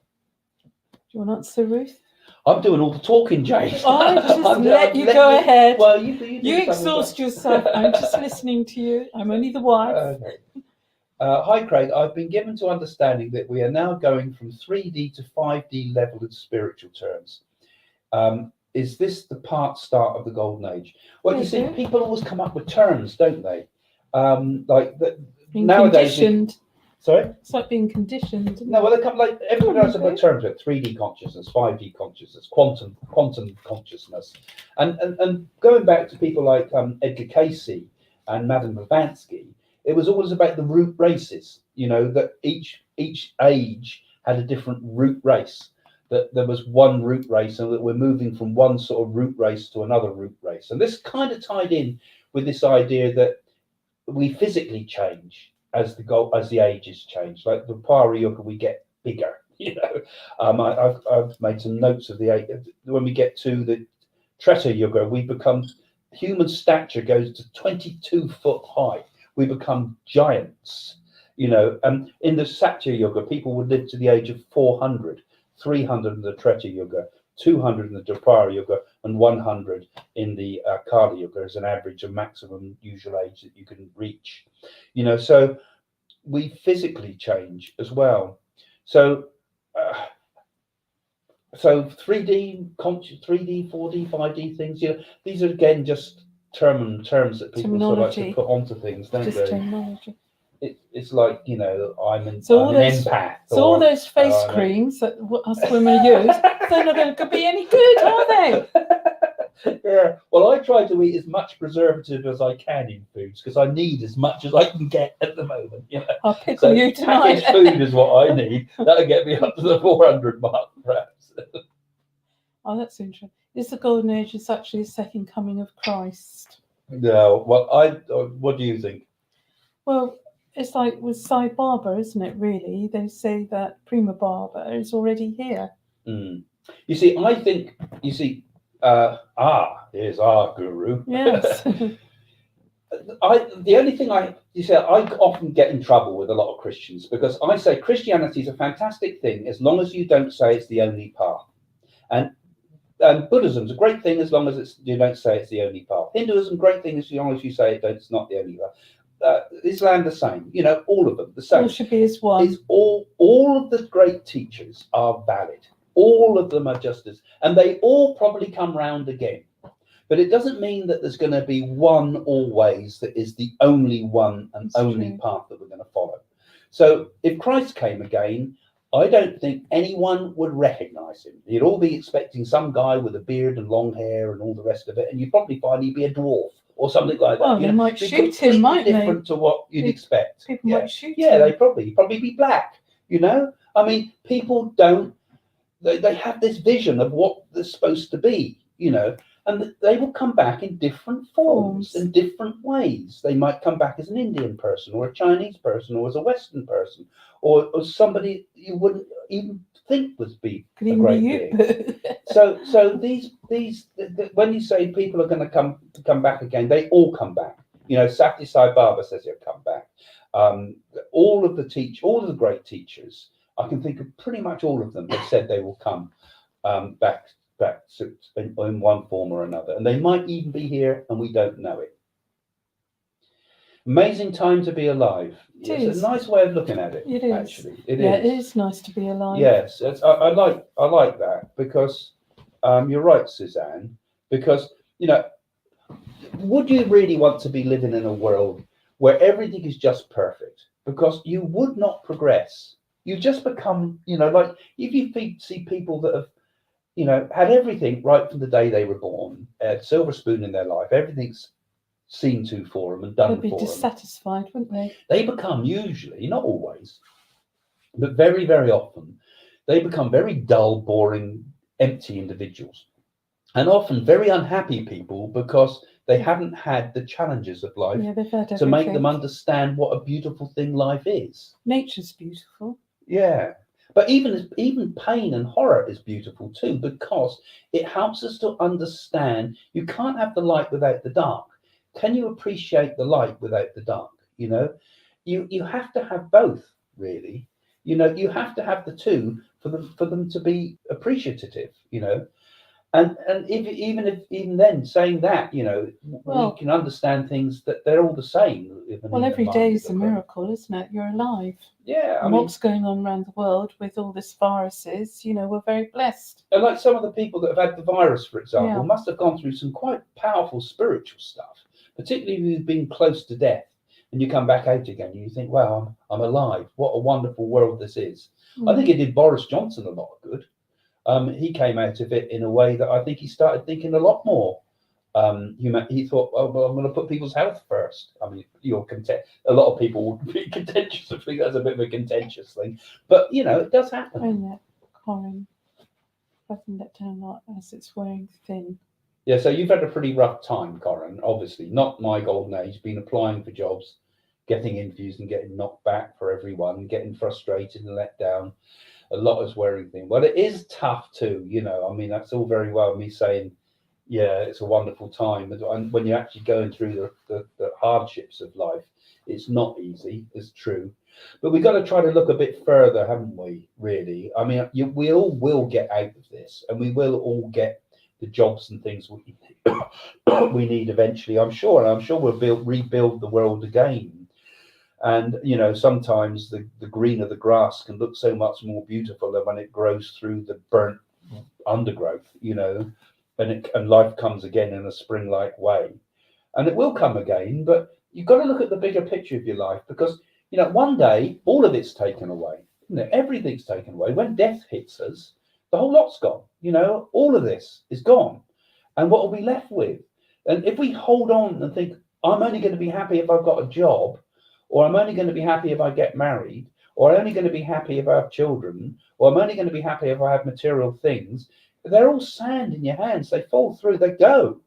[SPEAKER 2] Do you want to answer, Ruth?
[SPEAKER 1] I'm doing all the talking, Jane.
[SPEAKER 2] I just let you go ahead.
[SPEAKER 1] Well, you
[SPEAKER 2] exhaust yourself. I'm just listening to you. I'm only the wife.
[SPEAKER 1] Okay. Hi, Craig. I've been given to understanding that we are now going from 3D to 5D level in spiritual terms. Is this the start of the golden age? Well, you see, people always come up with terms, don't they? Nowadays.
[SPEAKER 2] Conditioned.
[SPEAKER 1] Sorry?
[SPEAKER 2] It's like being conditioned.
[SPEAKER 1] No, well, they come like everybody has about terms like 3D consciousness, 5D consciousness, quantum consciousness, and going back to people like Edgar Cayce and Madame Blavatsky, it was always about the root races. That each age had a different root race. That there was one root race, and that we're moving from one sort of root race to another root race, and this kind of tied in with this idea that we physically change as the ages change. Like the Para Yuga, we get bigger. I've made some notes of when we get to the Treta Yuga, we become human stature goes to 22 foot high. We become giants. And in the Satya Yuga, people would live to the age of 400, 300 in the Treta Yuga, 200 in the Dwapara Yuga, and 100 in the Kali Yuga as an average of maximum usual age that you can reach. So we physically change as well. So So 3D, 3D, 4D, 5D things, these are again just terms that people sort of like to
[SPEAKER 2] Terminology.
[SPEAKER 1] put onto things, don't
[SPEAKER 2] Just
[SPEAKER 1] they?
[SPEAKER 2] terminology.
[SPEAKER 1] It's like, I'm an
[SPEAKER 2] So all those,
[SPEAKER 1] empath.
[SPEAKER 2] so all those face
[SPEAKER 1] I'm
[SPEAKER 2] creams that us women use, they're not going to be any good, are they?
[SPEAKER 1] Yeah. Well, I try to eat as much preservative as I can in foods because I need as much as I can get at the moment.
[SPEAKER 2] I'll pickle
[SPEAKER 1] So
[SPEAKER 2] you tonight.
[SPEAKER 1] packaged food is what I need. That'll get me up to the 400 mark, perhaps.
[SPEAKER 2] Oh, that's interesting. Is the Golden Age is actually a second coming of Christ?
[SPEAKER 1] No. Well, what do you think?
[SPEAKER 2] Well, it's like with Sai Baba, isn't it, really? They say that Prima Baba is already here.
[SPEAKER 1] You see, I think, here's our guru.
[SPEAKER 2] Yes.
[SPEAKER 1] The only thing I often get in trouble with a lot of Christians because I say Christianity is a fantastic thing as long as you don't say it's the only path. And Buddhism's a great thing as long as you don't say it's the only path. Hinduism, great thing as long as you say it's not the only path. Islam, the same. All of them, the same.
[SPEAKER 2] All should be as one.
[SPEAKER 1] It's all of the great teachers are valid. All of them are just as, and they all probably come round again. But it doesn't mean that there's going to be one always that is the only one and
[SPEAKER 2] That's
[SPEAKER 1] only
[SPEAKER 2] true.
[SPEAKER 1] path that we're going to follow. So if Christ came again, I don't think anyone would recognize him. You'd all be expecting some guy with a beard and long hair and all the rest of it, and you'd probably find he'd be a dwarf or something like that.
[SPEAKER 2] Well, they might
[SPEAKER 1] Be
[SPEAKER 2] shoot him, might they?
[SPEAKER 1] different to what you'd expect.
[SPEAKER 2] People might shoot
[SPEAKER 1] Yeah,
[SPEAKER 2] him.
[SPEAKER 1] they'd probably be black. I mean, people don't. They have this vision of what they're supposed to be. And they will come back in different forms, in different ways. They might come back as an Indian person or a Chinese person or as a Western person or somebody you wouldn't even think would be a great being. So these when you say people are going to come back again, they all come back. Satya Sai Baba says he'll come back. All of the great teachers, I can think of pretty much all of them have said they will come back in one form or another, and they might even be here and we don't know it. Amazing time to be alive. It's a nice way of looking at it.
[SPEAKER 2] It is.
[SPEAKER 1] Actually, it
[SPEAKER 2] is nice to be alive.
[SPEAKER 1] Yes, I like that because you're right, Suzanne. Because would you really want to be living in a world where everything is just perfect? Because you would not progress. You just become, like if you see people that have had everything right from the day they were born, a silver spoon in their life, everything's seen to for them and done for them.
[SPEAKER 2] They'd be dissatisfied, wouldn't they?
[SPEAKER 1] They become usually, not always, but very, very often, they become very dull, boring, empty individuals. And often very unhappy people because they haven't had the challenges of life to make them understand what a beautiful thing life is.
[SPEAKER 2] Nature's beautiful.
[SPEAKER 1] Yeah. But even pain and horror is beautiful too, because it helps us to understand you can't have the light without the dark. Can you appreciate the light without the dark? You have to have both, really. You have to have the two for them to be appreciative. And even then saying that, we can understand things that they're all the same.
[SPEAKER 2] Well, every day is a miracle, isn't it? You're alive.
[SPEAKER 1] Yeah.
[SPEAKER 2] And what's going on around the world with all this viruses, we're very blessed.
[SPEAKER 1] And like some of the people that have had the virus, for example, must have gone through some quite powerful spiritual stuff, particularly if you've been close to death and you come back out again and you think, wow, I'm alive. What a wonderful world this is. I think it did Boris Johnson a lot of good. He came out of it in a way that I think he started thinking a lot more. He thought, oh, well, I'm going to put people's health first. I mean, a lot of people would be contentious. I think that's a bit of a contentious thing. But, it does happen.
[SPEAKER 2] Isn't it, Corin? Button that down like as it's wearing thin.
[SPEAKER 1] Yeah, so you've had a pretty rough time, Corin. Obviously, not my golden age. Been applying for jobs, getting interviews and getting knocked back for everyone, getting frustrated and let down. A lot is wearing thing. But it is tough too, I mean, that's all very well me saying, yeah, it's a wonderful time. And when you're actually going through the hardships of life, it's not easy, it's true. But we've got to try to look a bit further, haven't we, really? I mean, we all will get out of this and we will all get the jobs and things we need eventually, I'm sure. And I'm sure we'll rebuild the world again. And sometimes the green of the grass can look so much more beautiful than when it grows through the burnt undergrowth, and life comes again in a spring-like way. And it will come again, but you've got to look at the bigger picture of your life, because one day all of it's taken away. Everything's taken away. When death hits us, the whole lot's gone. All of this is gone, and what are we left with? And if we hold on and think, I'm only going to be happy if I've got a job, or I'm only going to be happy if I get married, or I'm only going to be happy if I have children, or I'm only going to be happy if I have material things, they're all sand in your hands. They fall through, they go.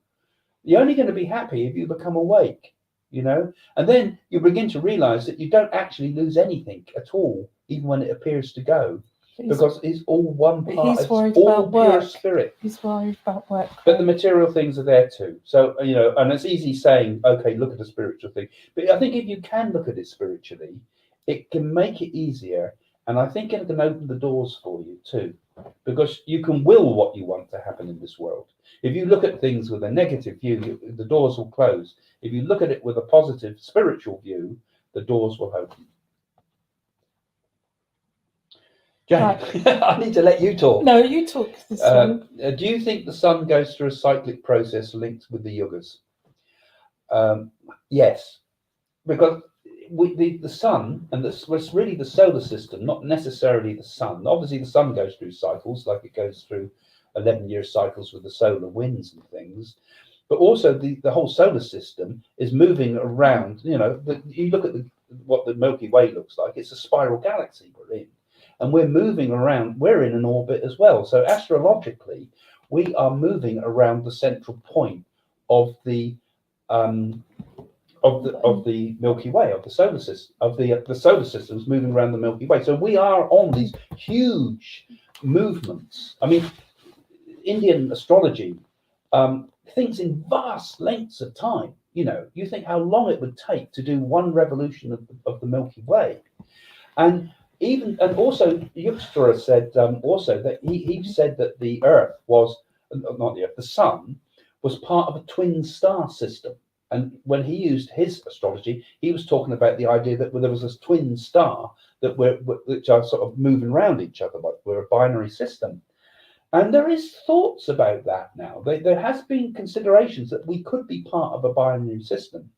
[SPEAKER 1] You're only going to be happy if you become awake, and then you begin to realize that you don't actually lose anything at all, even when it appears to go, because it's all one part. It's all pure spirit.
[SPEAKER 2] He's worried about work.
[SPEAKER 1] But the material things are there too. So, and it's easy saying, okay, look at the spiritual thing. But I think if you can look at it spiritually, it can make it easier. And I think it can open the doors for you too, because you can will what you want to happen in this world. If you look at things with a negative view, the doors will close. If you look at it with a positive spiritual view, the doors will open. Jane, right. I need to let you talk.
[SPEAKER 2] No, you talk this one.
[SPEAKER 1] Do you think the sun goes through a cyclic process linked with the yugas? Yes, because the sun, and it's really the solar system, not necessarily the sun. Obviously, the sun goes through cycles, like it goes through 11-year cycles with the solar winds and things. But also, the whole solar system is moving around. You look at what the Milky Way looks like. It's a spiral galaxy we're in. And we're moving around, we're in an orbit as well. So astrologically, we are moving around the central point of the Milky Way, of the solar system, of the solar systems moving around the Milky Way. So we are on these huge movements. I mean, Indian astrology thinks in vast lengths of time. You think how long it would take to do one revolution of the Milky Way. And also Yukteswar said also that he said that the Earth was, not the Earth, the Sun was part of a twin star system. And when he used his astrology, he was talking about the idea that there was this twin star which are sort of moving around each other, like we're a binary system. And there is thoughts about that now. There has been considerations that we could be part of a binary system.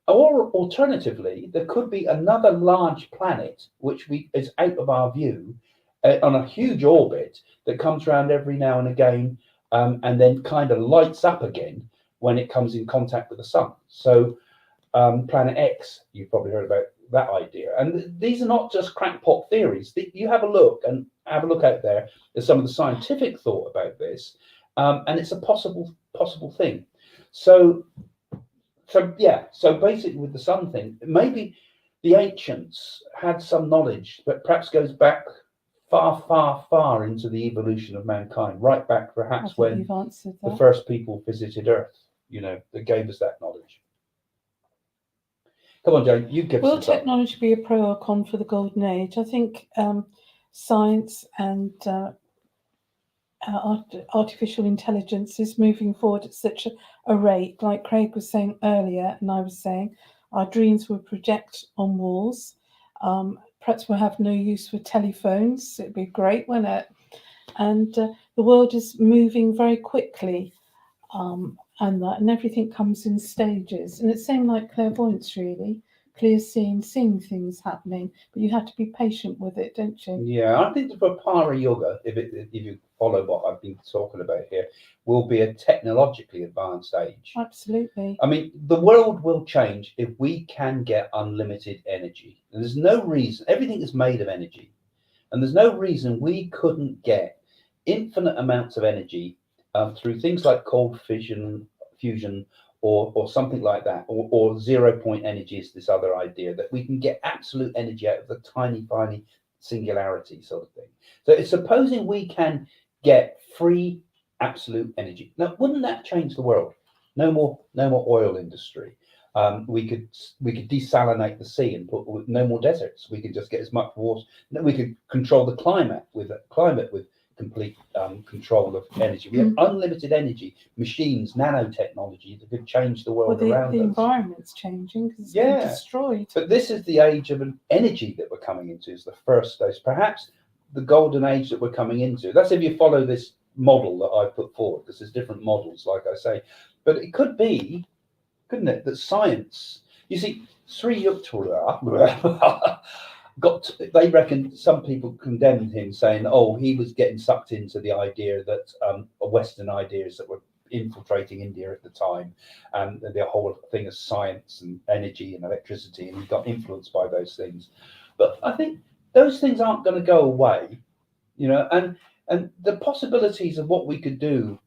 [SPEAKER 1] Or alternatively, there could be another large planet which is out of our view on a huge orbit that comes around every now and again, and then kind of lights up again when it comes in contact with the sun. So Planet X, you've probably heard about that idea. And these are not just crackpot theories. You have a look out there. There's some of the scientific thought about this, and it's a possible thing. So basically with the sun thing, maybe the ancients had some knowledge that perhaps goes back far, far, far into the evolution of mankind, right back perhaps when the first people visited Earth, that gave us that knowledge. Come on, Jane, you give us some.
[SPEAKER 2] Will technology be a pro or con for the golden age? I think science and artificial intelligence is moving forward at such a rate. Like Craig was saying earlier, and I was saying, our dreams will project on walls. Perhaps we'll have no use for telephones. It'd be great, wouldn't it? And the world is moving very quickly, and everything comes in stages. And it's same like clairvoyance, really. Clear seeing things happening, but you have to be patient with it, don't you?
[SPEAKER 1] Yeah, I think for Kali Yuga, if you follow what I've been talking about here, will be a technologically advanced age.
[SPEAKER 2] Absolutely.
[SPEAKER 1] I mean, the world will change if we can get unlimited energy. And there's no reason, everything is made of energy, and there's no reason we couldn't get infinite amounts of energy through things like cold fusion, or something like that, or 0 point energy is this other idea that we can get absolute energy out of the tiny singularity sort of thing. So it's supposing we can get free absolute energy. Now, wouldn't that change the world? No more oil industry. We could desalinate the sea and put no more deserts. We could just get as much water. We could control the climate with complete control of energy. We have unlimited energy, machines, nanotechnology that could change the world around
[SPEAKER 2] the
[SPEAKER 1] us.
[SPEAKER 2] environment's changing because it's been destroyed.
[SPEAKER 1] But this is the age of an energy that we're coming into, is the first stage. Perhaps the golden age that we're coming into. That's if you follow this model that I put forward, because there's different models, like I say. But it could be, couldn't it, that science, you see, Sri Yukteswar they reckon, some people condemned him, saying, oh, he was getting sucked into the idea that Western ideas that were infiltrating India at the time, and the whole thing of science and energy and electricity, and he got influenced by those things. But I think those things aren't going to go away, and the possibilities of what we could do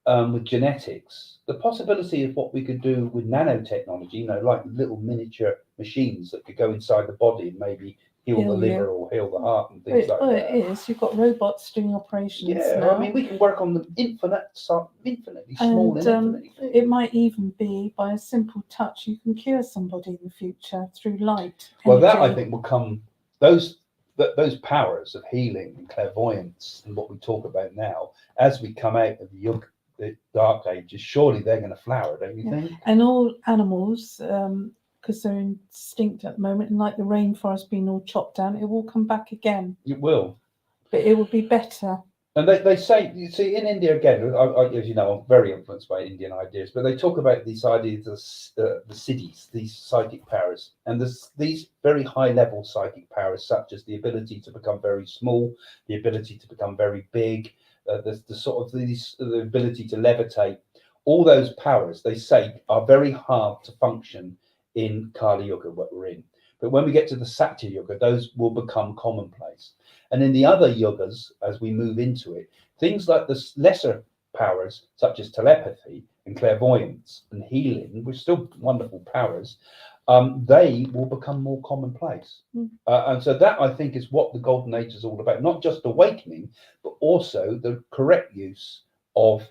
[SPEAKER 1] with genetics, the possibility of what we could do with nanotechnology, like little miniature machines that could go inside the body and maybe heal the liver or heal the heart and things like that.
[SPEAKER 2] It is. You've got robots doing operations now.
[SPEAKER 1] I mean, we can work on them infinitely small and infinitely.
[SPEAKER 2] It might even be by a simple touch you can cure somebody in the future through light.
[SPEAKER 1] Well, that I think will come, those powers of healing and clairvoyance and what we talk about now, as we come out of the dark ages, surely they're going to flower, don't you think?
[SPEAKER 2] And all animals, because they're extinct at the moment, and like the rainforest being all chopped down, it will come back again.
[SPEAKER 1] It will.
[SPEAKER 2] But it will be better.
[SPEAKER 1] And they say, you see, in India again, as you know, I'm very influenced by Indian ideas, but they talk about these ideas of the siddhis, these psychic powers, and these very high-level psychic powers, such as the ability to become very small, the ability to become very big, the ability to levitate. All those powers, they say, are very hard to function in Kali Yuga, what we're in. But when we get to the Satya Yuga, those will become commonplace. And in the other yugas, as we move into it, things like the lesser powers, such as telepathy and clairvoyance and healing, which are still wonderful powers, they will become more commonplace. And so that, I think, is what the Golden Age is all about. Not just awakening, but also the correct use of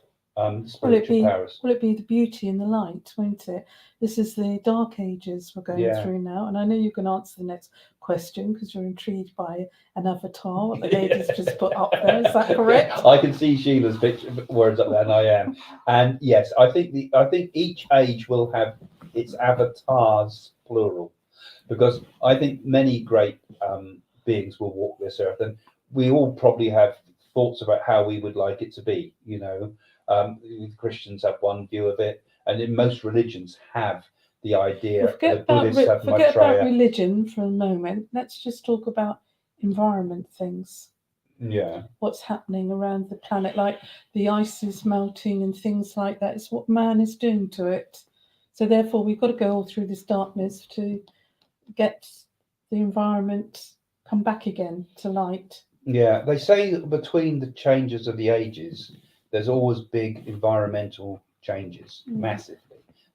[SPEAKER 1] spiritual powers.
[SPEAKER 2] Will it be the beauty and the light, won't it? This is the dark ages we're going through now, and I know you can answer the next question because you're intrigued by an avatar, what the ladies just put up there. Is that correct?
[SPEAKER 1] I can see Sheila's words up there, and I am. And yes, I think each age will have its avatars, plural, because I think many great beings will walk this earth, and we all probably have thoughts about how we would like it to be. Christians have one view of it, and in most religions have the idea.
[SPEAKER 2] Forget about religion for a moment. Let's just talk about environment things.
[SPEAKER 1] Yeah.
[SPEAKER 2] What's happening around the planet, like the ice is melting and things like that. It's what man is doing to it. So therefore, we've got to go all through this darkness to get the environment come back again to light.
[SPEAKER 1] Yeah, they say between the changes of the ages, there's always big environmental changes, massively.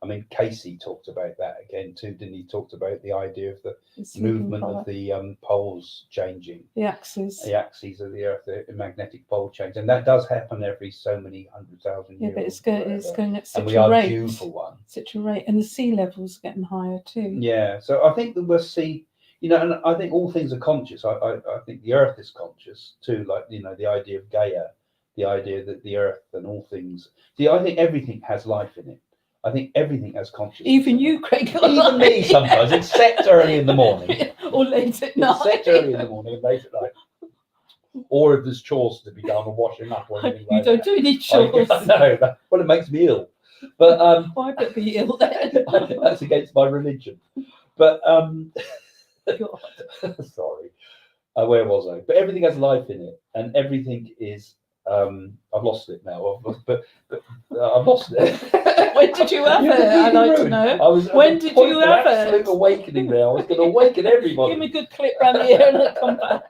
[SPEAKER 1] I mean, Casey talked about that again too, didn't he? Talked about the idea of the movement of the poles changing.
[SPEAKER 2] The axes
[SPEAKER 1] of the Earth, the magnetic pole change. And that does happen every so many 100,000 years.
[SPEAKER 2] Yeah, but it's going at such a rate.
[SPEAKER 1] And we are due for one.
[SPEAKER 2] Such a rate. And the sea level's getting higher too.
[SPEAKER 1] Yeah, so I think that we'll see, and I think all things are conscious. I think the Earth is conscious too, like, the idea of Gaia, the idea that the Earth and all things. See, I think everything has life in it. I think everything has consciousness.
[SPEAKER 2] Even you, Craig.
[SPEAKER 1] Even me sometimes, except early in the morning.
[SPEAKER 2] Or late at night.
[SPEAKER 1] Except early in the morning and late at night. Or if there's chores to be done or washing up or anything like that.
[SPEAKER 2] You don't do any chores.
[SPEAKER 1] No, well, it makes me ill. But
[SPEAKER 2] why would it be ill then?
[SPEAKER 1] That's against my religion. But
[SPEAKER 2] God.
[SPEAKER 1] Sorry. Where was I? But everything has life in it, and everything is I've lost it now, but I've lost it.
[SPEAKER 2] When did you have it? I'd like to know. When did you have it?
[SPEAKER 1] Absolute awakening there. I was going to awaken everybody.
[SPEAKER 2] Give me a good clip round the ear and I'll come back.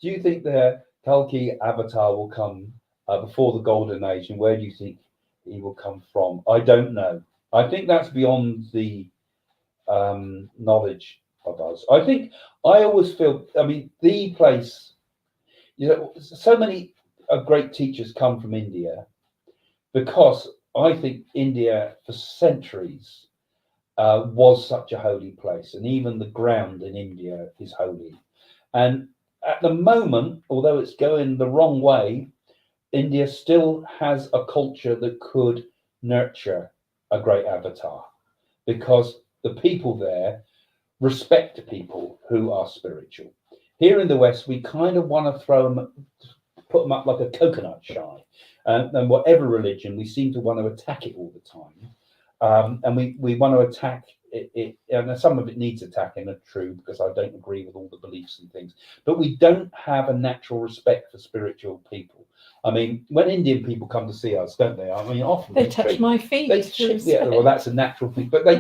[SPEAKER 1] Do you think the Kalki Avatar will come before the Golden Age, and where do you think he will come from? I don't know. I think that's beyond the knowledge of us. I always feel, the place, so many great teachers come from India, because I think India for centuries was such a holy place, and even the ground in India is holy. And at the moment, although it's going the wrong way, India still has a culture that could nurture a great avatar, because the people there respect people who are spiritual. Here in the West, we kind of want to put them up like a coconut shy. And whatever religion, we seem to want to attack it all the time. And we want to attack it, and some of it needs attacking, true, because I don't agree with all the beliefs and things. But we don't have a natural respect for spiritual people. I mean, when Indian people come to see us, don't they? I mean, often
[SPEAKER 2] they touch my feet.
[SPEAKER 1] Well, that's a natural thing. But they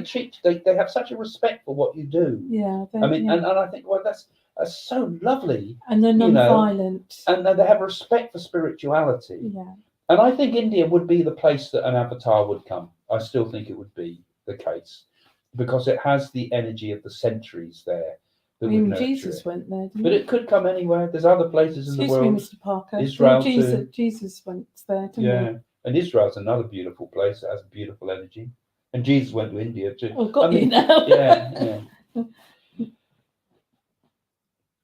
[SPEAKER 1] have such a respect for what you do.
[SPEAKER 2] Yeah.
[SPEAKER 1] I mean, and I think, well, that's so lovely.
[SPEAKER 2] And they're non-violent.
[SPEAKER 1] And they have respect for spirituality.
[SPEAKER 2] Yeah.
[SPEAKER 1] And I think India would be the place that an avatar would come. I still think it would be the case, because it has the energy of the centuries there.
[SPEAKER 2] Even Jesus went there, didn't
[SPEAKER 1] but
[SPEAKER 2] he?
[SPEAKER 1] it could come anywhere. There's other places in the world.
[SPEAKER 2] Excuse me, Mr. Parker.
[SPEAKER 1] Israel
[SPEAKER 2] Jesus went there, didn't he?
[SPEAKER 1] And Israel's another beautiful place that has beautiful energy. And Jesus went to India too.
[SPEAKER 2] Oh, got you now.
[SPEAKER 1] Yeah.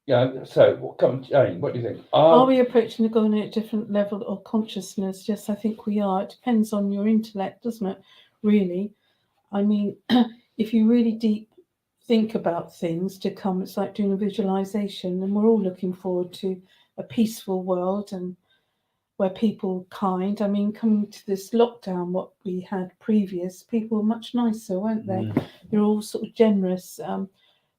[SPEAKER 1] Yeah. So, what do you think?
[SPEAKER 2] Are we approaching the golden age at a different level of consciousness? Yes, I think we are. It depends on your intellect, doesn't it? Really. I mean, if you really deep think about things to come, it's like doing a visualization, and we're all looking forward to a peaceful world and where people are kind. I mean, coming to this lockdown, what we had previous, people were much nicer, weren't they? They're all sort of generous.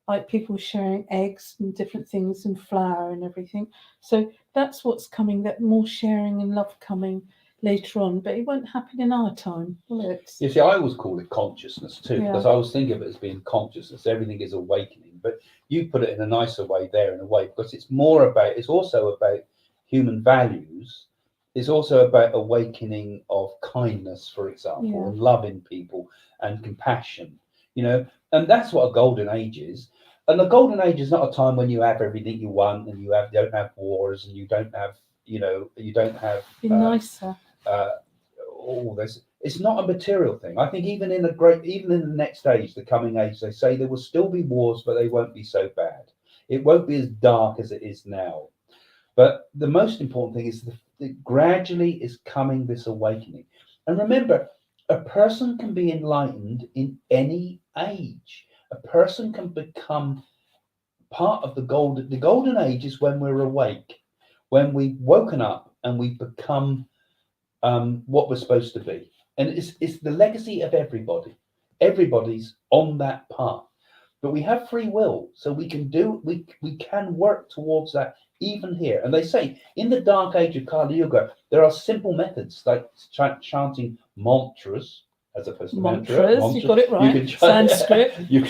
[SPEAKER 2] Like people sharing eggs and different things and flour and everything. So that's what's coming, that more sharing and love coming later on. But it won't happen in our time, will it?
[SPEAKER 1] You see, I always call it consciousness too, because I always think of it as being consciousness. Everything is awakening. But you put it in a nicer way there, in a way, because it's also about human values. It's also about awakening of kindness, for example, and loving people and compassion, and that's what a golden age is. And the golden age is not a time when you have everything you want and you don't have wars and you don't have,
[SPEAKER 2] Be nicer.
[SPEAKER 1] All this. It's not a material thing. I think even in the next age, the coming age, they say there will still be wars, but they won't be so bad. It won't be as dark as it is now. But the most important thing is that gradually is coming this awakening. And remember, a person can be enlightened in any age. A person can become part of the golden age is when we're awake, when we've woken up and we've become what we're supposed to be. And it's the legacy of everybody. Everybody's on that path. But we have free will, so we can work towards that even here. And they say in the dark age of Kali Yuga, there are simple methods like chanting mantras as opposed to mantras. You got it right. You can chant, Sanskrit. You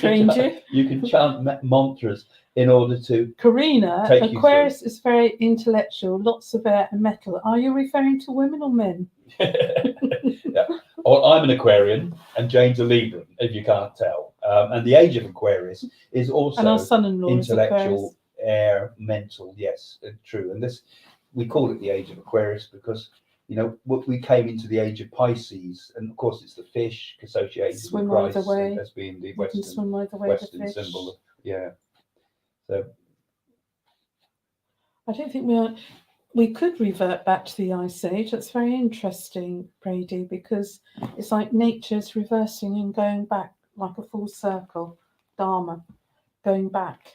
[SPEAKER 1] can chant mantras in order to.
[SPEAKER 2] Karina, Aquarius is very intellectual, lots of air and metal. Are you referring to women or men?
[SPEAKER 1] Yeah. Well, I'm an Aquarian and Jane's a Libran, if you can't tell. And the age of Aquarius is also
[SPEAKER 2] and our son-in-law
[SPEAKER 1] intellectual, air, mental. Yes, true. And this, we call it the age of Aquarius because we came into the age of Pisces, and of course it's the fish associated with Christ as being the Western symbol. So
[SPEAKER 2] I don't think we could revert back to the Ice Age. That's very interesting, Brady, because it's like nature's reversing and going back like a full circle, Dharma, going back.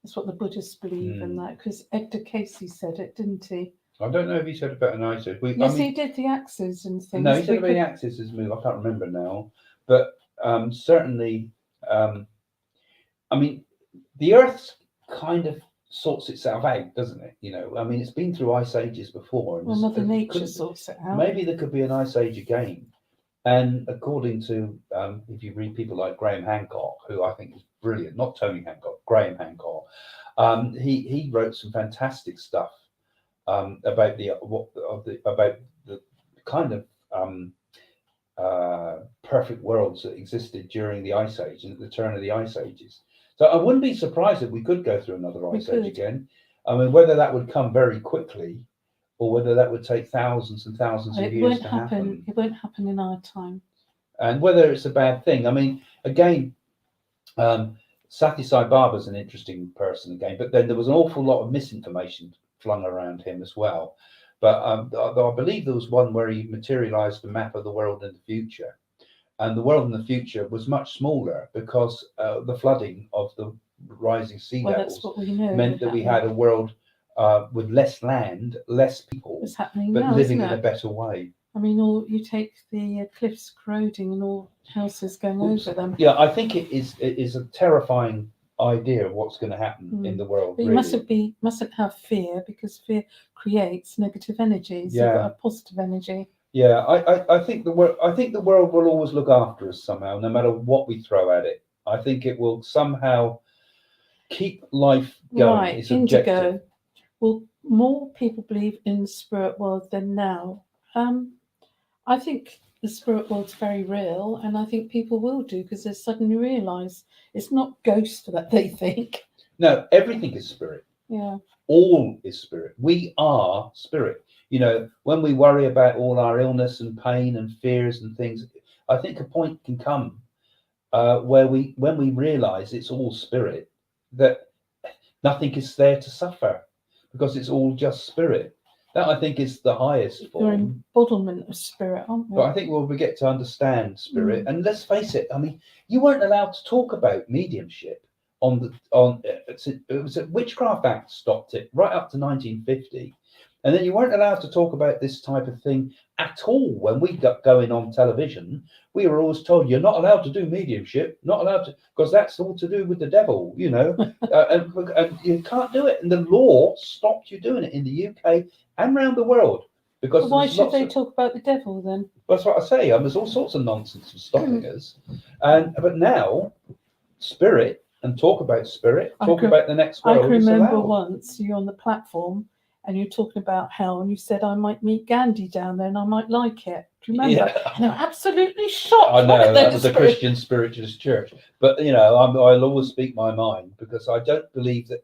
[SPEAKER 2] That's what the Buddhists believe in that, because Edgar Cayce said it, didn't he?
[SPEAKER 1] I don't know if he said about an Ice Age.
[SPEAKER 2] He did, the axes and things.
[SPEAKER 1] No, he said about the axis as move. I can't remember now. But certainly, the Earth's kind of sorts itself out, doesn't it? It's been through ice ages before.
[SPEAKER 2] Well, Mother Nature sorts it out.
[SPEAKER 1] Maybe there could be an ice age again. And according to, if you read people like Graham Hancock, who I think is brilliant, not Tony Hancock, Graham Hancock, he wrote some fantastic stuff about the kind of perfect worlds that existed during the Ice Age and at the turn of the Ice Ages. So I wouldn't be surprised if we could go through another Ice Age again. I mean, whether that would come very quickly or whether that would take thousands and thousands of years to happen.
[SPEAKER 2] It won't happen in our time.
[SPEAKER 1] And whether it's a bad thing. I mean, again, Satya Sai Baba's an interesting person again, but then there was an awful lot of misinformation flung around him as well. But I believe there was one where he materialized a map of the world in the future, and the world in the future was much smaller because the flooding of the rising sea levels meant that we had a world with less land, less people,
[SPEAKER 2] it's happening
[SPEAKER 1] but
[SPEAKER 2] now,
[SPEAKER 1] living
[SPEAKER 2] isn't
[SPEAKER 1] in
[SPEAKER 2] it?
[SPEAKER 1] a better way.
[SPEAKER 2] I mean, all you take the cliffs corroding and all houses going over them.
[SPEAKER 1] Yeah, I think it is a terrifying idea of what's going to happen in the world.
[SPEAKER 2] But you
[SPEAKER 1] really.
[SPEAKER 2] mustn't have fear, because fear creates negative energies.
[SPEAKER 1] Yeah.
[SPEAKER 2] You've got a positive energy.
[SPEAKER 1] Yeah, I think the world will always look after us somehow, no matter what we throw at it. I think it will somehow keep life going.
[SPEAKER 2] Right,
[SPEAKER 1] It's
[SPEAKER 2] indigo.
[SPEAKER 1] objective.
[SPEAKER 2] Well, more people believe in the spirit world than now. I think the spirit world's very real, and I think people will do, because they suddenly realise it's not ghosts that they think.
[SPEAKER 1] No, everything is spirit.
[SPEAKER 2] Yeah.
[SPEAKER 1] All is spirit. We are spirit. You know, when we worry about all our illness and pain and fears and things, I think a point can come when we realise it's all spirit, that nothing is there to suffer, because it's all just spirit. That, I think, is the highest form.
[SPEAKER 2] You're embodiment of spirit, aren't we?
[SPEAKER 1] But I think when we get to understand spirit, and let's face it, I mean, you weren't allowed to talk about mediumship it was a Witchcraft Act stopped it right up to 1950, and then you weren't allowed to talk about this type of thing at all. When we got going on television, we were always told you're not allowed to do mediumship, not allowed to, because that's all to do with the devil, you know, and you can't do it. And the law stopped you doing it in the UK and around the world. Because
[SPEAKER 2] why should they talk about the devil then?
[SPEAKER 1] That's what I say. There's all sorts of nonsense for stopping us, but now spirit, and talk about spirit, about the next world.
[SPEAKER 2] I can remember once you're on the platform and you're talking about hell, and you said, I might meet Gandhi down there and I might like it. Do you remember?
[SPEAKER 1] Yeah.
[SPEAKER 2] And I'm absolutely shocked.
[SPEAKER 1] I know, that was a Christian spiritualist church. But, you know, I'll always speak my mind, because I don't believe that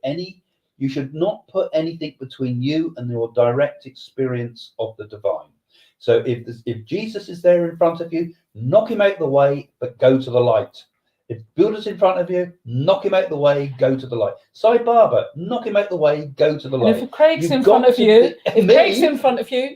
[SPEAKER 1] you should not put anything between you and your direct experience of the divine. So if Jesus is there in front of you, knock him out the way, but go to the light. If Buddha's in front of you, knock him out the way, go to the light. Sai Baba, knock him out the way, go to the light.
[SPEAKER 2] And if Craig's in front of you,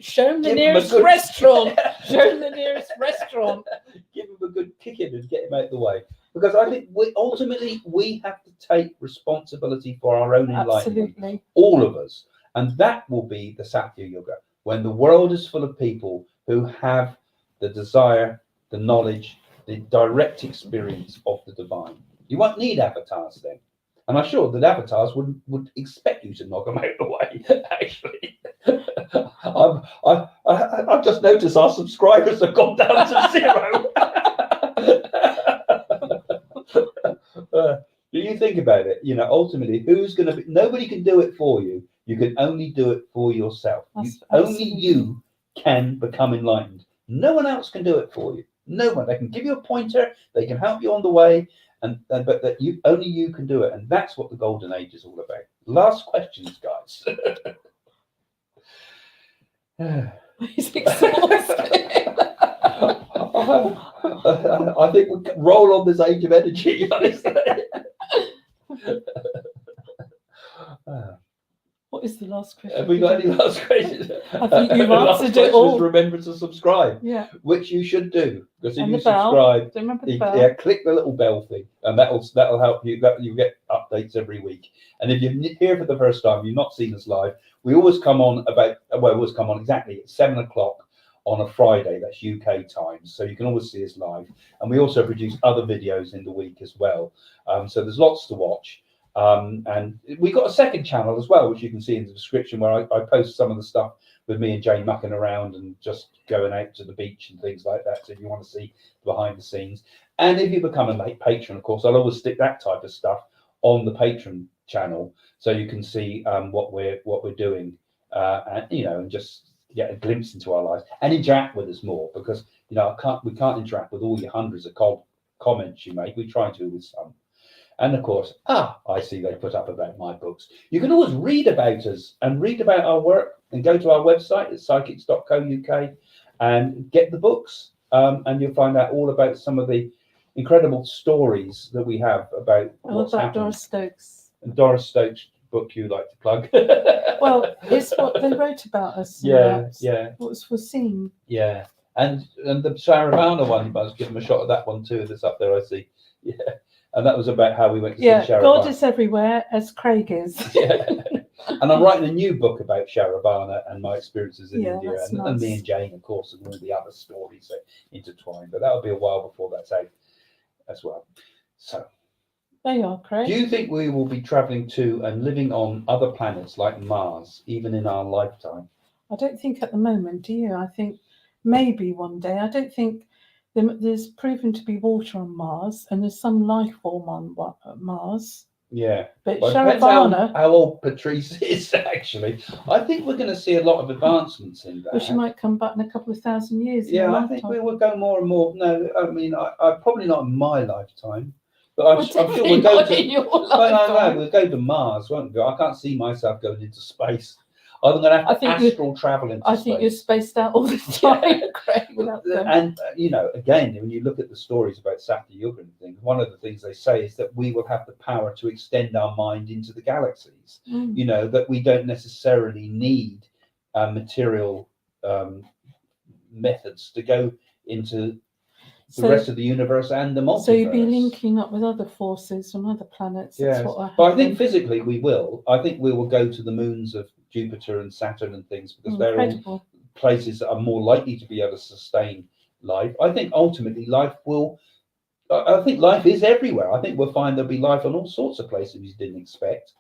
[SPEAKER 2] show him the nearest restaurant. Show him the nearest restaurant.
[SPEAKER 1] Give him a good kick in and get him out the way. Because I think we have to take responsibility for our own enlightenment.
[SPEAKER 2] Absolutely.
[SPEAKER 1] All of us. And that will be the Satya Yuga, when the world is full of people who have the desire, the knowledge, the direct experience of the divine. You won't need avatars then. And I'm sure that avatars would expect you to knock them out the way, actually. I've just noticed our subscribers have gone down to 0. You think about it, you know, ultimately, nobody can do it for you. You can only do it for yourself. Only you can become enlightened. No one else can do it for you. No one. They can give you a pointer, they can help you on the way, but only you can do it. And that's what the golden age is all about. Last questions, guys.
[SPEAKER 2] He's exhausted.
[SPEAKER 1] I think we can roll on this age of energy, honestly.
[SPEAKER 2] What is the last question?
[SPEAKER 1] Have we got any last questions?
[SPEAKER 2] I think you've answered it all.
[SPEAKER 1] Remember to subscribe.
[SPEAKER 2] Yeah.
[SPEAKER 1] Which you should do, because if you
[SPEAKER 2] subscribe,
[SPEAKER 1] click the little bell thing, and that'll help you. You get updates every week. And if you're here for the first time, you've not seen us live, we always come on exactly at 7 o'clock on a Friday. That's UK time, so you can always see us live. And we also produce other videos in the week as well. So there's lots to watch. And we got a second channel as well, which you can see in the description, where I post some of the stuff with me and Jane mucking around and just going out to the beach and things like that. So if you want to see behind the scenes, and if you become a patron, of course, I'll always stick that type of stuff on the Patron channel, so you can see what we're doing, and and just get a glimpse into our lives and interact with us more, because we can't interact with all your hundreds of comments you make. We try to with some. And of course, I see they put up about my books. You can always read about us and read about our work, and go to our website at psychics.co.uk and get the books. And you'll find out all about some of the incredible stories that we have about what's
[SPEAKER 2] about
[SPEAKER 1] happened.
[SPEAKER 2] Doris Stokes.
[SPEAKER 1] And Doris Stokes' book you like to plug.
[SPEAKER 2] Well, it's what they wrote about us.
[SPEAKER 1] Yeah.
[SPEAKER 2] What was foreseen.
[SPEAKER 1] Yeah. And the Saravana one, you must give them a shot at that one too. That's up there, I see. Yeah. And that was about how we went to see Saravana.
[SPEAKER 2] God is everywhere, as Craig is.
[SPEAKER 1] Yeah. And I'm writing a new book about Saravana and my experiences in India, and,
[SPEAKER 2] nice.
[SPEAKER 1] and me and Jane, of course, and all the other stories that intertwine. But that'll be a while before that's out as well. So,
[SPEAKER 2] There you are, Craig.
[SPEAKER 1] do you think we will be traveling to and living on other planets like Mars, even in our lifetime?
[SPEAKER 2] I don't think at the moment, do you? I think maybe one day. I don't think there's proven to be water on Mars, and there's some life form on Mars.
[SPEAKER 1] Yeah.
[SPEAKER 2] But
[SPEAKER 1] Well, it depends
[SPEAKER 2] Saravana,
[SPEAKER 1] how old Patrice is, actually. I think we're going to see a lot of advancements in that.
[SPEAKER 2] well, she might come back in a couple of thousand years.
[SPEAKER 1] Yeah,
[SPEAKER 2] in
[SPEAKER 1] I
[SPEAKER 2] her
[SPEAKER 1] think
[SPEAKER 2] lifetime.
[SPEAKER 1] we will go more and more. No, I mean, I probably not in my lifetime, but I'm sure
[SPEAKER 2] Definitely
[SPEAKER 1] we'll go
[SPEAKER 2] not
[SPEAKER 1] to.
[SPEAKER 2] in your
[SPEAKER 1] No,
[SPEAKER 2] lifetime.
[SPEAKER 1] we'll go to Mars, won't we? I can't see myself going into space. I'm going to have to astral travel into space.
[SPEAKER 2] I think you're spaced out all the time, Craig. Without them.
[SPEAKER 1] And again, when you look at the stories about Satya Yuga and things, one of the things they say is that we will have the power to extend our mind into the galaxies. That we don't necessarily need material methods to go into the rest of the universe and the multiverse.
[SPEAKER 2] So you'd be linking up with other forces on other planets.
[SPEAKER 1] Yes, but I think physically we will. I think we will go to the moons of Jupiter and Saturn and things, because they're all places that are more likely to be able to sustain life. I think ultimately life will. I think life is everywhere. I think we'll find there'll be life on all sorts of places you didn't expect.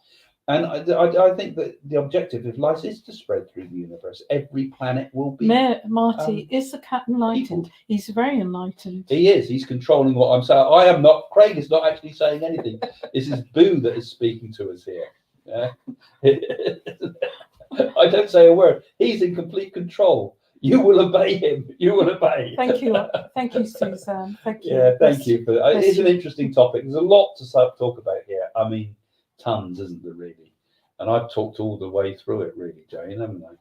[SPEAKER 1] And I think that the objective of life is to spread through the universe. Every planet will be.
[SPEAKER 2] Marty, is the cat enlightened? People. He's very enlightened.
[SPEAKER 1] He is. He's controlling what I'm saying. I am not. Craig is not actually saying anything. This is Boo that is speaking to us here. Yeah? I don't say a word. He's in complete control. You will obey him. You will obey.
[SPEAKER 2] Thank you. Thank you, Suzanne. Thank you.
[SPEAKER 1] Yeah, thank you for that. It is an interesting topic. There's a lot to talk about here. I mean, tons, isn't there, really? And I've talked all the way through it, really, Jane, haven't I?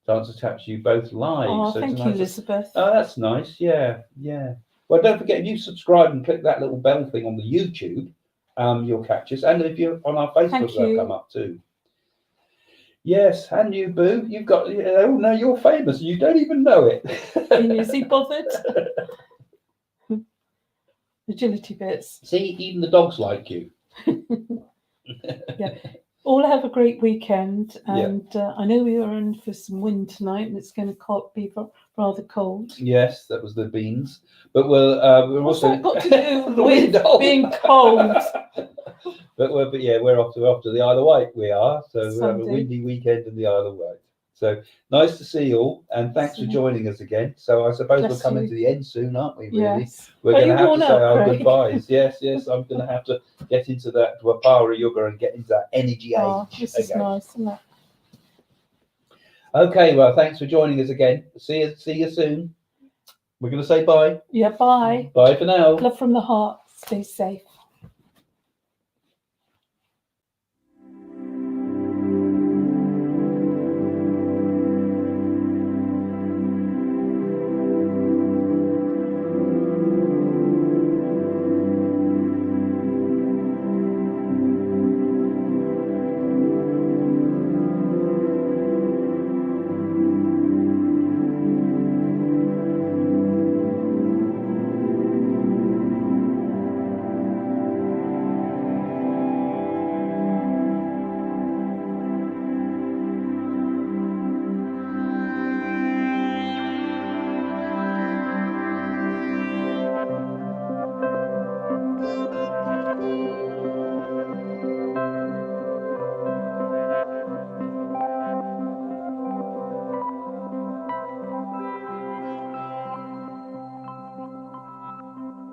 [SPEAKER 1] Chance to chat to you both live.
[SPEAKER 2] Oh, so thank you, Elizabeth.
[SPEAKER 1] Oh, that's nice. Yeah. Well, don't forget, if you subscribe and click that little bell thing on the YouTube, you'll catch us. And if you're on our Facebook, they'll come up too. Yes, and you, Boo. You've got. Oh no, you're famous. You don't even know it.
[SPEAKER 2] Is he bothered? Agility bits.
[SPEAKER 1] See, even the dogs like you.
[SPEAKER 2] Yeah. All have a great weekend, and I know we are in for some wind tonight, and it's going to be rather cold.
[SPEAKER 1] Yes, that was the beans. But we're
[SPEAKER 2] What's
[SPEAKER 1] also
[SPEAKER 2] that got to do with being cold?
[SPEAKER 1] But we're off to the Isle of Wight. We are, so we have a windy weekend in the Isle of Wight. So nice to see you all, and thanks for joining us again. So I suppose we're coming to the end soon, aren't we? Really,
[SPEAKER 2] yes.
[SPEAKER 1] We're going to have to say our goodbyes. Yes, I'm going to have to get into that Dwapara Yuga and get into that energy age.
[SPEAKER 2] This is nice, isn't it?
[SPEAKER 1] Okay, well, thanks for joining us again. See you soon. We're going to say bye.
[SPEAKER 2] Yeah, bye.
[SPEAKER 1] Bye for now.
[SPEAKER 2] Love from the heart. Stay safe.